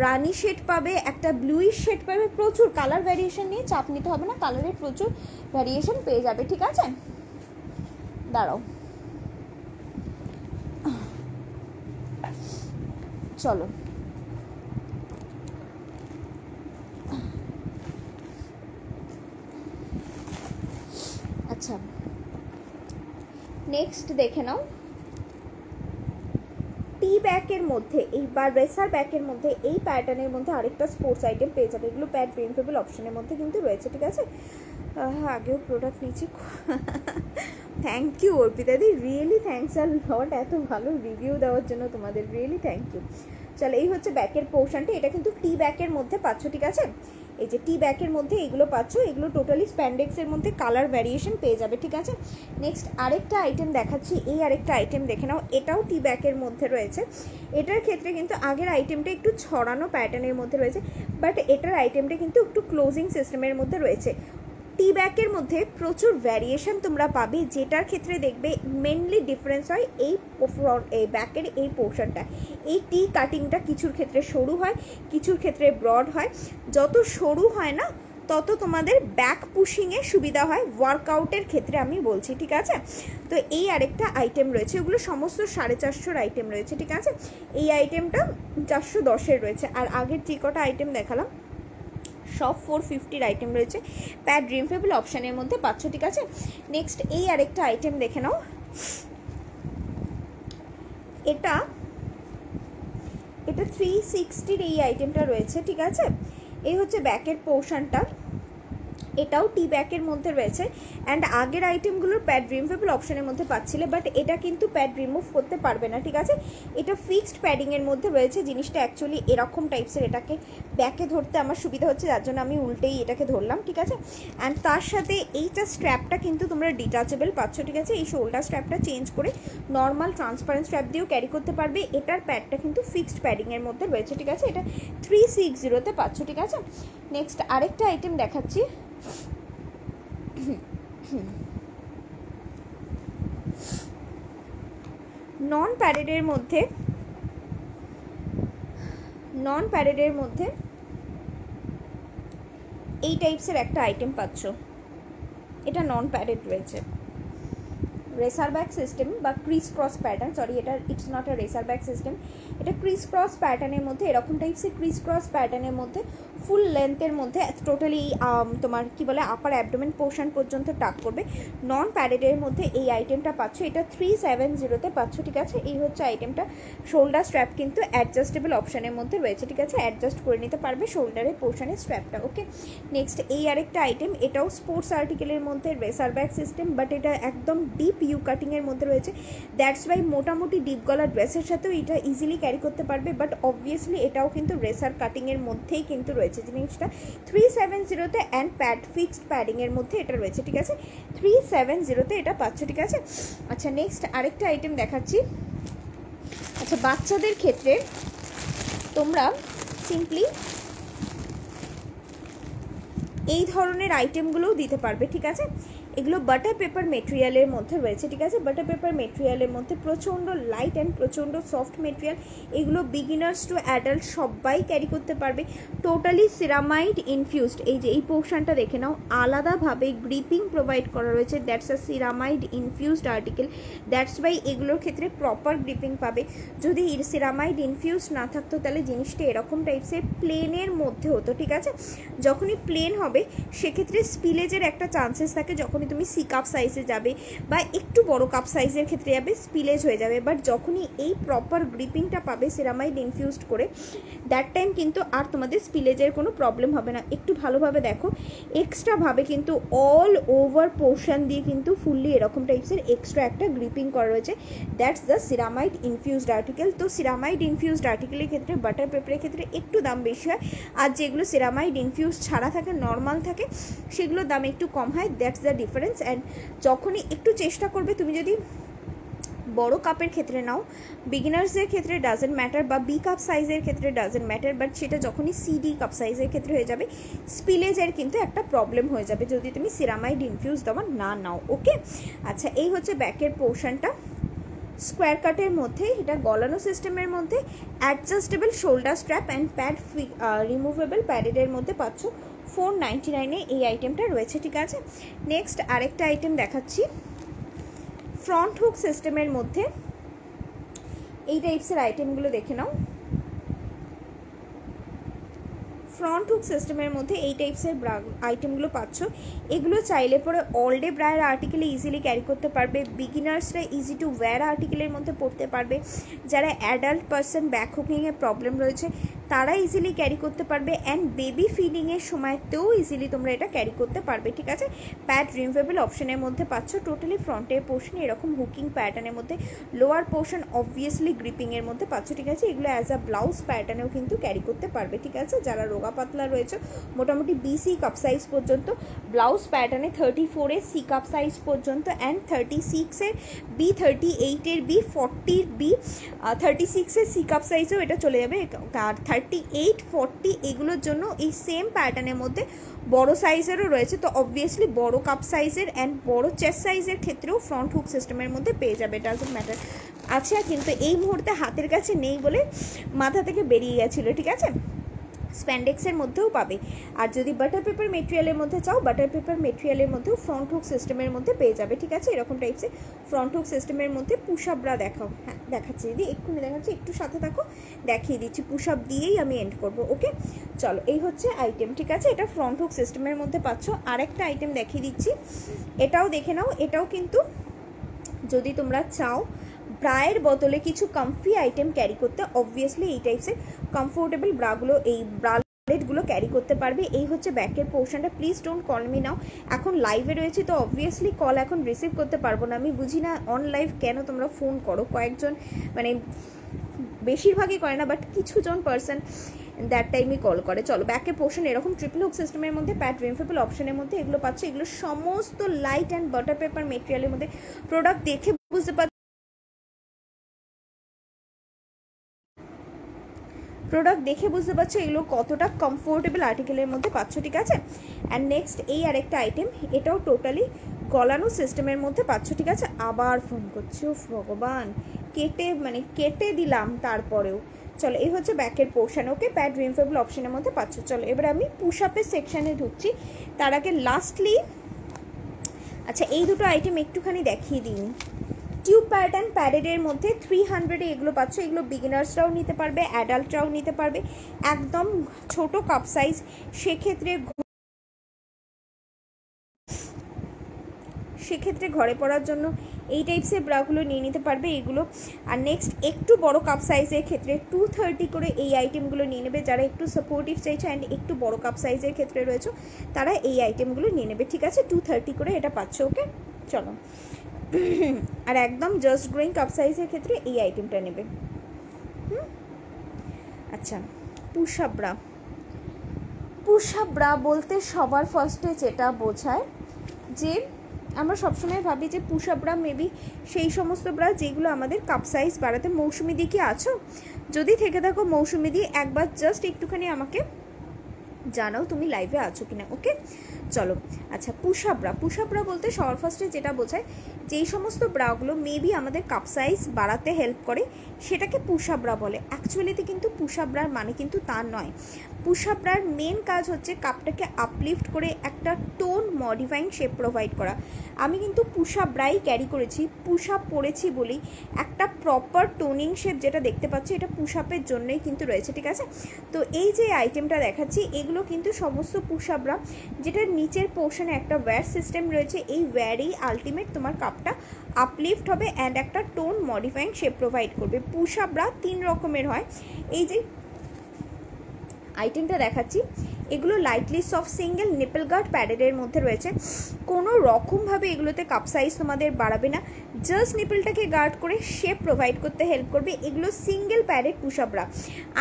রানি শেড পাবে, একটা ব্লুইশ শেড পাবে, প্রচুর কালার ভ্যারিয়েশন নিয়ে চাপ নিতে হবে না, কালারের প্রচুর ভ্যারিয়েশন পেয়ে যাবে, ঠিক আছে। দাঁড়াও, চলো, আচ্ছা নেক্সট দেখে নাও, টি ব্যাকের মধ্যে এইবার রেসার ব্যাকের মধ্যে এই প্যাটার্নের মধ্যে আরেকটা স্পোর্টস আইটেম পেয়ে যাবে। এগুলো প্যাড রিমুভেবল অপশনের মধ্যে কিন্তু রয়েছে, ঠিক আছে। আগেও প্রোডাক্ট নিয়েছি, থ্যাংক ইউ অর্পিতাদি, রিয়েলি থ্যাংকস আর লট, এত ভালো রিভিউ দেওয়ার জন্য তোমাদের রিয়েলি থ্যাংক ইউ। চলো, এই হচ্ছে ব্যাকের পোর্শনটা, এটা কিন্তু টি ব্যাকের মধ্যে পাচ্ছ, ঠিক আছে। এই যে টি ব্যাকের মধ্যে এগুলো পাচ্ছ, এগুলো টোটালি স্প্যান্ডেক্সের মধ্যে কালার ভ্যারিয়েশন পেয়ে যাবে, ঠিক আছে। নেক্সট আরেকটা আইটেম দেখাচ্ছি, এই আরেকটা আইটেম দেখে নাও, এটাও টি ব্যাকের মধ্যে রয়েছে। এটার ক্ষেত্রে কিন্তু আগের আইটেমটা একটু ছড়ানো প্যাটার্নের মধ্যে রয়েছে, বাট এটার আইটেমটা কিন্তু একটু ক্লোজিং সিস্টেমের মধ্যে রয়েছে। টি ব্যাকের মধ্যে প্রচুর ভ্যারিয়েশন তোমরা পাবে, যেটার ক্ষেত্রে দেখবে মেনলি ডিফারেন্স হয় এই ব্যাকের এই পোর্শনটা। এই টি কাটিংটা কিছুর ক্ষেত্রে সরু হয়, কিছুর ক্ষেত্রে ব্রড হয়। যত সরু হয় না তত তোমাদের ব্যাক পুশিংয়ে সুবিধা হয় ওয়ার্কআউটের ক্ষেত্রে আমি বলছি, ঠিক আছে। তো এই আরেকটা আইটেম রয়েছে, ওগুলো সমস্ত 450 আইটেম রয়েছে, ঠিক আছে। এই আইটেমটা 410 রয়েছে। আর আগের যে কটা আইটেম দেখালাম সব 450 আইটেম রয়েছে, প্যাড রিমুভেবল অপশানের মধ্যে পাচ্ছ, ঠিক আছে। নেক্সট এই আরেকটা আইটেম দেখে নাও, এটা 360 এই আইটেমটা রয়েছে, ঠিক আছে। এই হচ্ছে ব্যাকের পোর্শনটা, এটাও টি ব্যাকের মধ্যে রয়েছে। অ্যান্ড আগের আইটেমগুলোর প্যাড রিমুভেবল অপশনের মধ্যে পাচ্ছিলে, বাট এটা কিন্তু প্যাড রিমুভ করতে পারবে না, ঠিক আছে। এটা ফিক্সড প্যাডিংয়ের মধ্যে রয়েছে। জিনিসটা অ্যাকচুয়ালি এরকম টাইপসের, এটাকে ব্যাকে ধরতে আমার সুবিধা হচ্ছে, যার জন্য আমি উল্টেই এটাকে ধরলাম, ঠিক আছে। অ্যান্ড তার সাথে এইটা স্ট্র্যাপটা কিন্তু তোমরা ডিটাচেবল পাচ্ছ, ঠিক আছে। এই শোল্ডার স্ট্র্যাপটা চেঞ্জ করে নর্মাল ট্রান্সপারেন্ট স্ট্র্যাপ দিয়েও ক্যারি করতে পারবে। এটার প্যাডটা কিন্তু ফিক্সড প্যাডিংয়ের মধ্যে রয়েছে, ঠিক আছে। এটা 360-তে পাচ্ছ, ঠিক আছে। নেক্সট আরেকটা আইটেম দেখাচ্ছি, নন প্যাডেডের মধ্যে এই টাইপসের একটা আইটেম পাচ্ছ। এটা নন প্যাডেড রয়েছে, রেসার ব্যাক সিস্টেম বা ক্রিস ক্রস প্যাটার্ন, সরি এটা it's not a racer back system, এটা ক্রিস ক্রস প্যাটার্নের মধ্যে, এরকম টাইপসের ক্রিস ক্রস প্যাটার্নের মধ্যে ফুল লেন্থের মধ্যে টোটালি তোমার কি বলে আপার অ্যাবডোমেন পোর্শন পর্যন্ত টাক করবে। নন প্যাডেডের মধ্যে এই আইটেমটা পাচ্ছ, এটা 370-তে পাচ্ছ, ঠিক আছে। এই হচ্ছে আইটেমটা। শোল্ডার স্ট্র্যাপ কিন্তু অ্যাডজাস্টেবল অপশানের মধ্যে রয়েছে, ঠিক আছে। অ্যাডজাস্ট করে নিতে পারবে শোল্ডারের পোর্শনের স্ট্র্যাপটা, ওকে। নেক্সট এই আরেকটা আইটেম, এটাও স্পোর্টস আর্টিকেলের মধ্যে রেসার ব্যাক সিস্টেম, বাট এটা একদম ডিপ ইউ কাটিংয়ের মধ্যে রয়েছে। দ্যাটস ওয়াই মোটামুটি ডিপ গলা ড্রেসের সাথেও এটা ইজিলি ক্যারি করতে পারবে, বাট অবভিয়াসলি এটাও কিন্তু রেসার কাটিংয়ের মধ্যেই কিন্তু রয়েছে জিনিসটা। 370-তে অ্যান্ড প্যাড ফিক্সড প্যাডিংয়ের মধ্যে এটা রয়েছে, ঠিক আছে। 370-তে এটা পাচ্ছ, ঠিক আছে। আচ্ছা নেক্সট আরেকটা আইটেম দেখাচ্ছি। আচ্ছা বাচ্চাদের ক্ষেত্রে তোমরা সিম্পলি এই ধরনের আইটেমগুলোও দিতে পারবে, ঠিক আছে। এগুলো বাটার পেপার মেটেরিয়ালের মধ্যে রয়েছে, ঠিক আছে। বাটার পেপার মেটেরিয়ালের মধ্যে প্রচণ্ড লাইট অ্যান্ড প্রচণ্ড সফট মেটেরিয়াল। এগুলো বিগিনার্স টু অ্যাডাল্ট সবাই ক্যারি করতে পারবে। টোটালি সিরামাইড ইনফিউজড, এই যে এই পোর্শনটা দেখে নাও, আলাদাভাবে গ্রিপিং প্রোভাইড করা রয়েছে। That's a ceramide infused article, that's why এগুলোর ক্ষেত্রে প্রপার গ্রিপিং পাবে। যদি সিরামাইড ইনফিউজড না থাকতো তাহলে জিনিসটা এরকম টাইপসের প্লেনের মধ্যে হতো, ঠিক আছে। যখনই প্লেন হবে সেক্ষেত্রে স্পিলেজের একটা চান্সেস থাকে, যখনই তুমি সি কাপ সাইজে যাবে বা একটু বড় কাপ সাইজের ক্ষেত্রে যাবে স্পিলেজ হয়ে যাবে। বাট যখনই এই প্রপার গ্রিপিংটা পাবে সিরামাইড ইনফিউজড করে, দ্যাট টাইম কিন্তু আর তোমাদের স্পিলেজের কোনো প্রবলেম হবে না। একটু ভালোভাবে দেখো, এক্সট্রাভাবে কিন্তু অল ওভার পোর্শন দিয়ে কিন্তু ফুললি এরকম টাইপসের এক্সট্রা একটা গ্রিপিং করা রয়েছে। That's the ceramide infused article. তো সিরামাইড ইনফিউজড আর্টিকেলের ক্ষেত্রে বাটার পেপারের ক্ষেত্রে একটু দাম বেশি হয়, আর যেগুলো সিরামাইড ইনফিউজ ছাড়া থাকে নর্মাল থাকে সেগুলোর দাম একটু কম হয়। That's the difference. অ্যান্ড যখনই একটু চেষ্টা করবে, তুমি যদি বড় কাপের ক্ষেত্রে নাও, বিগিনার্সদের ক্ষেত্রে ডাজেন্ট ম্যাটার, বা বি কাপ সাইজের ক্ষেত্রে ডাজেন্ট ম্যাটার, বাট সেটা যখনই সিডি কাপ সাইজের ক্ষেত্রে হয়ে যাবে স্পিলেজের কিন্তু একটা প্রবলেম হয়ে যাবে যদি তুমি সিরামাইড ইনফিউজ দেওয়া না নাও, ওকে। আচ্ছা এই হচ্ছে ব্যাকের পোর্শনটা, স্কোয়ার কাটের মধ্যে, এটা গলানো সিস্টেমের মধ্যে, adjustable shoulder strap and pad removable প্যাডেডের মধ্যে পাচ্ছ। 499-এ এই আইটেমটা রয়েছে, ঠিক আছে। নেক্সট আরেকটা আইটেম দেখাচ্ছি, ফ্রন্ট হুক সিস্টেমের মধ্যে এই টাইপসের আইটেমগুলো দেখে নাও। ফ্রন্ট হুক সিস্টেমের মধ্যে এই টাইপসের আইটেমগুলো পাচ্ছ। এগুলো চাইলে পরে অল ডে ব্রায়ার আর্টিকেলে ইজিলি ক্যারি করতে পারবে। বিগিনার্সরা ইজি টু ওয়্যার আর্টিকেলের মধ্যে পড়তে পারবে। যারা অ্যাডাল্ট পার্সন ব্যাক হুকিংয়ের প্রবলেম রয়েছে তারা ইজিলি ক্যারি করতে পারবে। অ্যান্ড বেবি ফিডিংয়ের সময়তেও ইজিলি তোমরা এটা ক্যারি করতে পারবে, ঠিক আছে। প্যাড রিমুভেবল অপশনের মধ্যে পাচ্ছ। টোটালি ফ্রন্টের পোর্শন এরকম হুকিং প্যাটার্নের মধ্যে, লোয়ার পোর্শন অবভিয়াসলি গ্রিপিংয়ের মধ্যে পাচ্ছ, ঠিক আছে। এগুলো অ্যাজ আ ব্লাউজ প্যাটার্নেও কিন্তু ক্যারি করতে পারবে, ঠিক আছে। যারা রোগা পাতলা রয়েছে মোটামুটি বিসি কাপ সাইজ পর্যন্ত, ব্লাউজ প্যাটার্নে 34-এর সি কাপ সাইজ পর্যন্ত, অ্যান্ড 36-এর বি, 38-এর বি, 40-এর বি, 36-এর সি কাপ সাইজেও এটা চলে যাবে। আর 38, 40 এগুলোর জন্য এই সেম প্যাটার্নের মধ্যে বড় সাইজেরও রয়েছে। তো অবভিয়াসলি বড় কাপ সাইজের অ্যান্ড বড় চেস্ট সাইজের ক্ষেত্রেও ফ্রন্ট হুক সিস্টেমের মধ্যে পেয়ে যাবে, ডাজন্ট ম্যাটার। আচ্ছা, কিন্তু এই মুহূর্তে হাতের কাছে নেই বলে মাথা থেকে বেরিয়ে গেছিলো, ঠিক আছে। স্প্যান্ডেক্সের মধ্যেও পাবে। আর যদি বাটার পেপার মেটেরিয়ালের মধ্যে চাও, বাটার পেপার মেটেরিয়ালের মধ্যেও ফ্রন্ট হুক সিস্টেমের মধ্যে পেয়ে যাবে, ঠিক আছে। এরকম টাইপসের ফ্রন্ট হুক সিস্টেমের মধ্যে পুশ আপ ব্রা দেখাও। হ্যাঁ দেখাচ্ছি দিদি, এক্ষুনি দেখাচ্ছি, একটু সাথে থাকো, দেখিয়ে দিচ্ছি। পুশ আপ দিয়েই আমি এন্ড করবো, ওকে। চলো, এই হচ্ছে আইটেম, ঠিক আছে। এটা ফ্রন্ট হুক সিস্টেমের মধ্যে পাচ্ছ। আরেকটা আইটেম দেখিয়ে দিচ্ছি, এটাও দেখে নাও। এটাও কিন্তু যদি তোমরা চাও ব্রায়ের বদলে কিছু কমফি আইটেম ক্যারি করতে, অবভিয়াসলি এই টাইপসের কমফোর্টেবল ব্রাগুলো, এই ব্রালেটগুলো ক্যারি করতে পারবে। এই হচ্ছে ব্যাকের পোর্শনটা। Please don't call me now, এখন লাইভে রয়েছে তো অবভিয়াসলি কল এখন রিসিভ করতে পারবো না। আমি বুঝি না অন লাইভ কেন তোমরা ফোন করো, কয়েকজন মানে বেশিরভাগই করে না, বাট কিছুজন পার্সন দ্যাট টাইমই কল করে। চলো, ব্যাকের পোর্শন এরকম ট্রিপল হুক সিস্টেমের মধ্যে প্যাড রিমফেবল অপশনের মধ্যে এগুলো পাচ্ছ। এগুলো সমস্ত লাইট অ্যান্ড বাটার পেপার মেটেরিয়ালের মধ্যে। প্রোডাক্ট দেখে বুঝতে পারছো, এগুলো কতটা কমফোর্টেবল আর্টিকেলের মধ্যে পাচ্ছ, ঠিক আছে। অ্যান্ড নেক্সট এই আরেকটা আইটেম, এটাও টোটালি গলানো সিস্টেমের মধ্যে পাচ্ছ, ঠিক আছে। আবার ফোন করছো, ভগবান, কেটে দিলাম তারপরেও। চলো, এই হচ্ছে ব্যাকের পোর্শন, ওকে। প্যাড রিমফেবল অপশনের মধ্যে পাচ্ছ। চলো, এবার আমি পুশ আপের সেকশনে ঢুকছি। তার আগে লাস্টলি আচ্ছা এই দুটো আইটেম একটুখানি দেখিয়ে দিই। টিউব প্যাটার্ন প্যাডেডের মধ্যে 300-এ এগুলো পাচ্ছ। এগুলো বিগিনার্সরাও নিতে পারবে, অ্যাডাল্টরাও নিতে পারবে, একদম ছোট কাপ সাইজ। সেক্ষেত্রে ঘরে পড়ার জন্য এই টাইপসের ব্রাগুলো নিয়ে নিতে পারবে এগুলো। আর নেক্সট একটু বড় কাপ সাইজের ক্ষেত্রে 230 করে এই আইটেমগুলো নিয়ে নেবে। যারা একটু সাপোর্টিভ চাইছে অ্যান্ড একটু বড় কাপ সাইজের ক্ষেত্রে রয়েছে, তারা এই আইটেমগুলো নিয়ে নেবে, ঠিক আছে। 230 করে এটা পাচ্ছ, ওকে। চলো, আর একদম জাস্ট গ্রোয়িং কাপ সাইজের ক্ষেত্রে এই আইটেমটা নেবে। আচ্ছা, পুশ আপ ব্রা বলতে সবার ফার্স্টে যেটা বোঝায় যে আমরা সবসময় ভাবি যে পুশ আপ ব্রা মেবি সেই সমস্ত ব্রা যেগুলো আমাদের কাপ সাইজ বাড়াতে। মৌসুমি দি কি আছো? যদি থেকে থাকো মৌসুমি দি, একবার জাস্ট একটুখানি আমাকে জানাও তুমি লাইভে আছো কিনা, ওকে। চলো, আচ্ছা, পুশ আপ ব্রা বলতে সবার ফার্স্টে যেটা বোঝায় যেই সমস্ত ব্রাগুলো মেবি আমাদের কাপ সাইজ বাড়াতে হেল্প করে, সেটাকে পুশ আপ ব্রা বলে। অ্যাকচুয়ালিতে কিন্তু পুশ আপ ব্রার মানে কিন্তু তা নয়। পুশ আপ ব্রার মেন কাজ হচ্ছে কাপটাকে আপলিফট করে একটা টোন মডিফাইং শেপ প্রোভাইড করা। আমি কিন্তু পুশ আপ ব্রাই ক্যারি করেছি, পুশ আপ পরেছি বলেই একটা প্রপার টোনিং শেপ যেটা দেখতে পাচ্ছি, এটা পুশ আপের জন্যই কিন্তু রয়েছে, ঠিক আছে। তো এই যে আইটেমটা দেখাচ্ছি, এগুলো কিন্তু সমস্ত পুশ আপ ব্রা, যেটার নিচের পোর্শনে একটা ওয়্যার সিস্টেম রয়েছে। এই ওয়্যারেই আলটিমেট তোমার কাপটা আপলিফট হবে অ্যান্ড একটা টোন মডিফাইং শেপ প্রোভাইড করবে। পুশ আপ ব্রা 3 রকমের হয়। এই যে আইটেমটা দেখাচ্ছি, এগুলো lightly soft single nipple guard প্যাডেডের মধ্যে রয়েছে। কোনো রকমভাবে এগুলোতে কাপ সাইজ তোমাদের বাড়াবে না, জাস্ট নিপলটাকে গার্ড করে শেপ প্রোভাইড করতে হেল্প করবে। এগুলো single padded push up bra.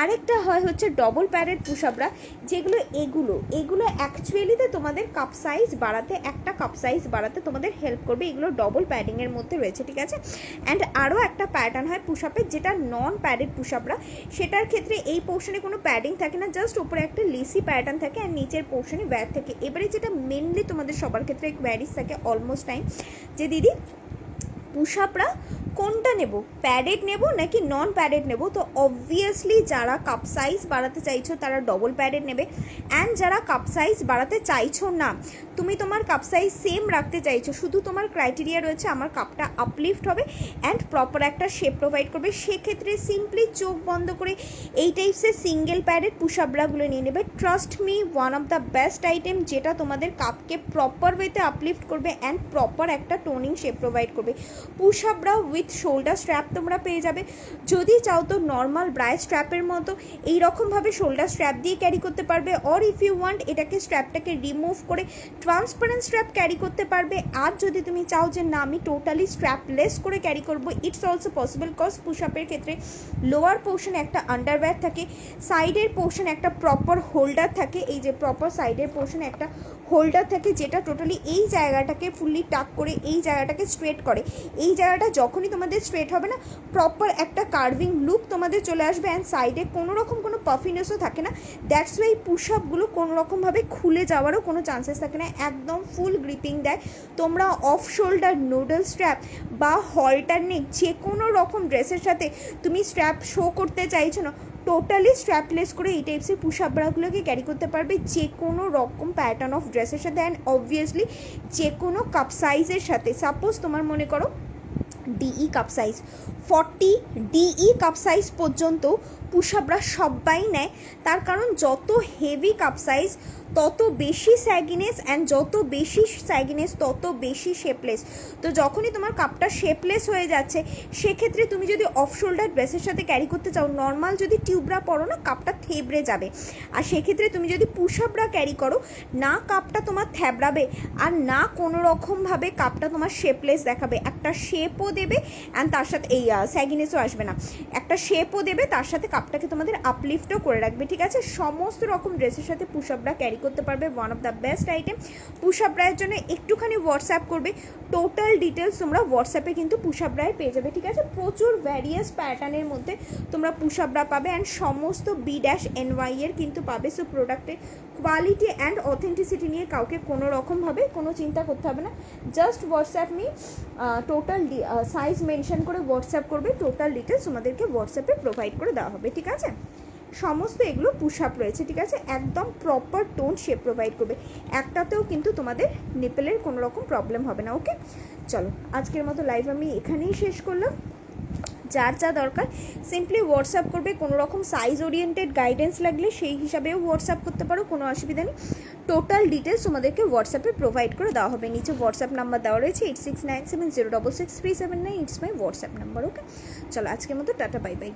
আরেকটা হয় হচ্ছে double padded push up bra, যেগুলো এগুলো অ্যাকচুয়ালিতে তোমাদের কাপ সাইজ বাড়াতে, একটা কাপ সাইজ বাড়াতে তোমাদের হেল্প করবে। এগুলো ডবল প্যাডিংয়ের মধ্যে রয়েছে, ঠিক আছে। অ্যান্ড আরও একটা প্যাটার্ন হয় পুশ আপের, যেটা নন প্যাডেড পুশ আপ ব্রা। সেটার ক্ষেত্রে এই পোর্শনে কোনো প্যাডিং থাকে না, জাস্ট উপরে একটা লেসি প্যাটার্ন থাকে আর নিচের পোর্শনে ওয়্যার থাকে। এবারে যেটা মেনলি তোমাদের সবার ক্ষেত্রে কোয়ারিজ থাকে অলমোস্ট টাইম, যে দিদি পুশ আপরা কোনটা নেব, প্যাডেড নেব নাকি নন প্যাডেড নেব? তো অবভিয়াসলি যারা কাপ সাইজ বাড়াতে চাইছো তারা ডবল প্যাডেড নেবে। অ্যান্ড যারা কাপ সাইজ বাড়াতে চাইছো না, তুমি তোমার কাপ সাইজ সেম রাখতে চাইছো, শুধু তোমার ক্রাইটেরিয়া রয়েছে আমার কাপটা আপলিফট হবে অ্যান্ড প্রপার একটা শেপ প্রোভাইড করবে, সেক্ষেত্রে সিম্পলি চোখ বন্ধ করে এই টাইপসের সিঙ্গেল প্যাডেড পুশ আপ ব্রাগুলো নিয়ে নেবে। Trust me, one of the best item, যেটা তোমাদের কাপকে প্রপার ওয়েতে আপলিফট করবে অ্যান্ড প্রপার একটা টোনিং শেপ প্রোভাইড করবে। Push up bra with shoulder strap তোমরা পেয়ে যাবে। যদি চাও তো নর্মাল ব্রায়ের স্ট্র্যাপের মতো এইরকমভাবে শোল্ডার স্ট্র্যাপ দিয়ে ক্যারি করতে পারবে, অর ইফ ইউ ওয়ান্ট এটাকে স্ট্র্যাপটাকে রিমুভ করে ট্রান্সপারেন্ট স্ট্র্যাপ ক্যারি করতে পারবে। আর যদি তুমি চাও যে না আমি টোটালি স্ট্র্যাপলেস করে ক্যারি করবো, it's also possible. Cause push আপের ক্ষেত্রে লোয়ার পোর্শনে একটা আন্ডারওয়্যার থাকে, সাইডের পোর্শনে একটা প্রপার হোল্ডার থাকে। এই যে প্রপার সাইডের পোর্শনে একটা হোল্ডার থাকে যেটা টোটালি এই জায়গাটাকে ফুললি টাক করে এই জায়গাটাকে স্ট্রেট করে। এই জায়গাটা যখনই তোমাদের স্ট্রেট হবে না, প্রপার একটা কার্ভিং লুক তোমাদের চলে আসবে, অ্যান্ড সাইডে কোনো রকম কোনো পাফিনেসও থাকে না। দ্যাটস ওয়াই পুশ আপগুলো কোনো রকমভাবে খুলে যাওয়ারও কোনো চান্সেস থাকে না, একদম ফুল গ্রিপিং দেয়। তোমরা অফ শোল্ডার, নোডল স্ট্র্যাপ বা হলটার নেক যে কোনো রকম ড্রেসের সাথে তুমি স্ট্র্যাপ শো করতে চাইছো না, টোটালি স্ট্র্যাপলেস করে এই টাইপসের পুশ আপ ব্রাগুলোকে ক্যারি করতে পারবে যে কোনো রকম প্যাটার্ন অফ ড্রেসের সাথে, অ্যান্ড অবভিয়াসলি যে কোনো কাপ সাইজের সাথে। সাপোজ তোমার মনে করো D cup size, 40 D cup size পর্যন্ত পুশ আপ ব্রা সবাই নেয়। তার কারণ যত হেভি কাপ সাইজ তত বেশি স্যাগিনেস, অ্যান্ড যত বেশি স্যাগিনেস তত বেশি শেপলেস। তো যখনই তোমার কাপটা শেপলেস হয়ে যাচ্ছে, সেক্ষেত্রে তুমি যদি অফ শোল্ডার ড্রেসের সাথে ক্যারি করতে চাও, নর্মাল যদি টিউবরা পরো না, কাপটা থেবড়ে যাবে। আর সেক্ষেত্রে তুমি যদি পুশ আপ ব্রা ক্যারি করো না, কাপটা তোমার থ্যাবড়াবে আর না কোনো রকমভাবে কাপটা তোমার শেপলেস দেখাবে। একটা শেপও দেবে অ্যান্ড তার সাথে এই স্যাগিনেসও আসবে না, একটা শেপও দেবে, তার সাথে কাপটাকে তোমাদের আপলিফটও করে রাখবে। ঠিক আছে, সমস্ত রকম ড্রেসের সাথে পুশ আপ ব্রা ক্যারি করতে পারবে। One of the best item. Push up ব্রায়ের জন্য একটুখানি হোয়াটসঅ্যাপ করবে, টোটাল ডিটেলস তোমরা হোয়াটসঅ্যাপে কিন্তু পুশ আপ ব্রায়ের পেয়ে যাবে। ঠিক আছে, প্রচুর ভ্যারিয়াস প্যাটার্নের মধ্যে তোমরা পুশ আপ ব্রা পাবে, অ্যান্ড সমস্ত B-NY এর কিন্তু পাবে। সো প্রোডাক্টের কোয়ালিটি অ্যান্ড অথেন্টিসিটি নিয়ে কাউকে কোনো রকমভাবে কোনো চিন্তা করতে হবে না। Just WhatsApp me, total size mention করে হোয়াটসঅ্যাপ করবে, টোটাল ডিটেলস তোমাদেরকে হোয়াটসঅ্যাপে প্রোভাইড করে দেওয়া হবে। ঠিক আছে, সমস্ত এগুলো পুশ আপ রয়েছে। ঠিক আছে, একদম প্রপার টোন শেপ প্রোভাইড করবে, একটাতেও কিন্তু তোমাদের নিপেলের কোনো রকম প্রবলেম হবে না। ওকে, চলো আজকের মতো লাইভ আমি এখানেই শেষ করলাম। যার যা দরকার সিম্পলি হোয়াটসঅ্যাপ করবে, কোনো রকম সাইজ ওরিয়েন্টেড গাইডেন্স লাগলে সেই হিসাবেও হোয়াটসঅ্যাপ করতে পারো, কোনো অসুবিধা নেই। টোটাল ডিটেলস তোমাদেরকে হোয়াটসঅ্যাপে প্রোভাইড করে দেওয়া হবে। নিচে হোয়াটসঅ্যাপ নাম্বার দেওয়া রয়েছে 8697066379, ইটস মাই হোয়াটসঅ্যাপ নাম্বার। ওকে, চলো আজকের মতো টাটা, বাই বাই।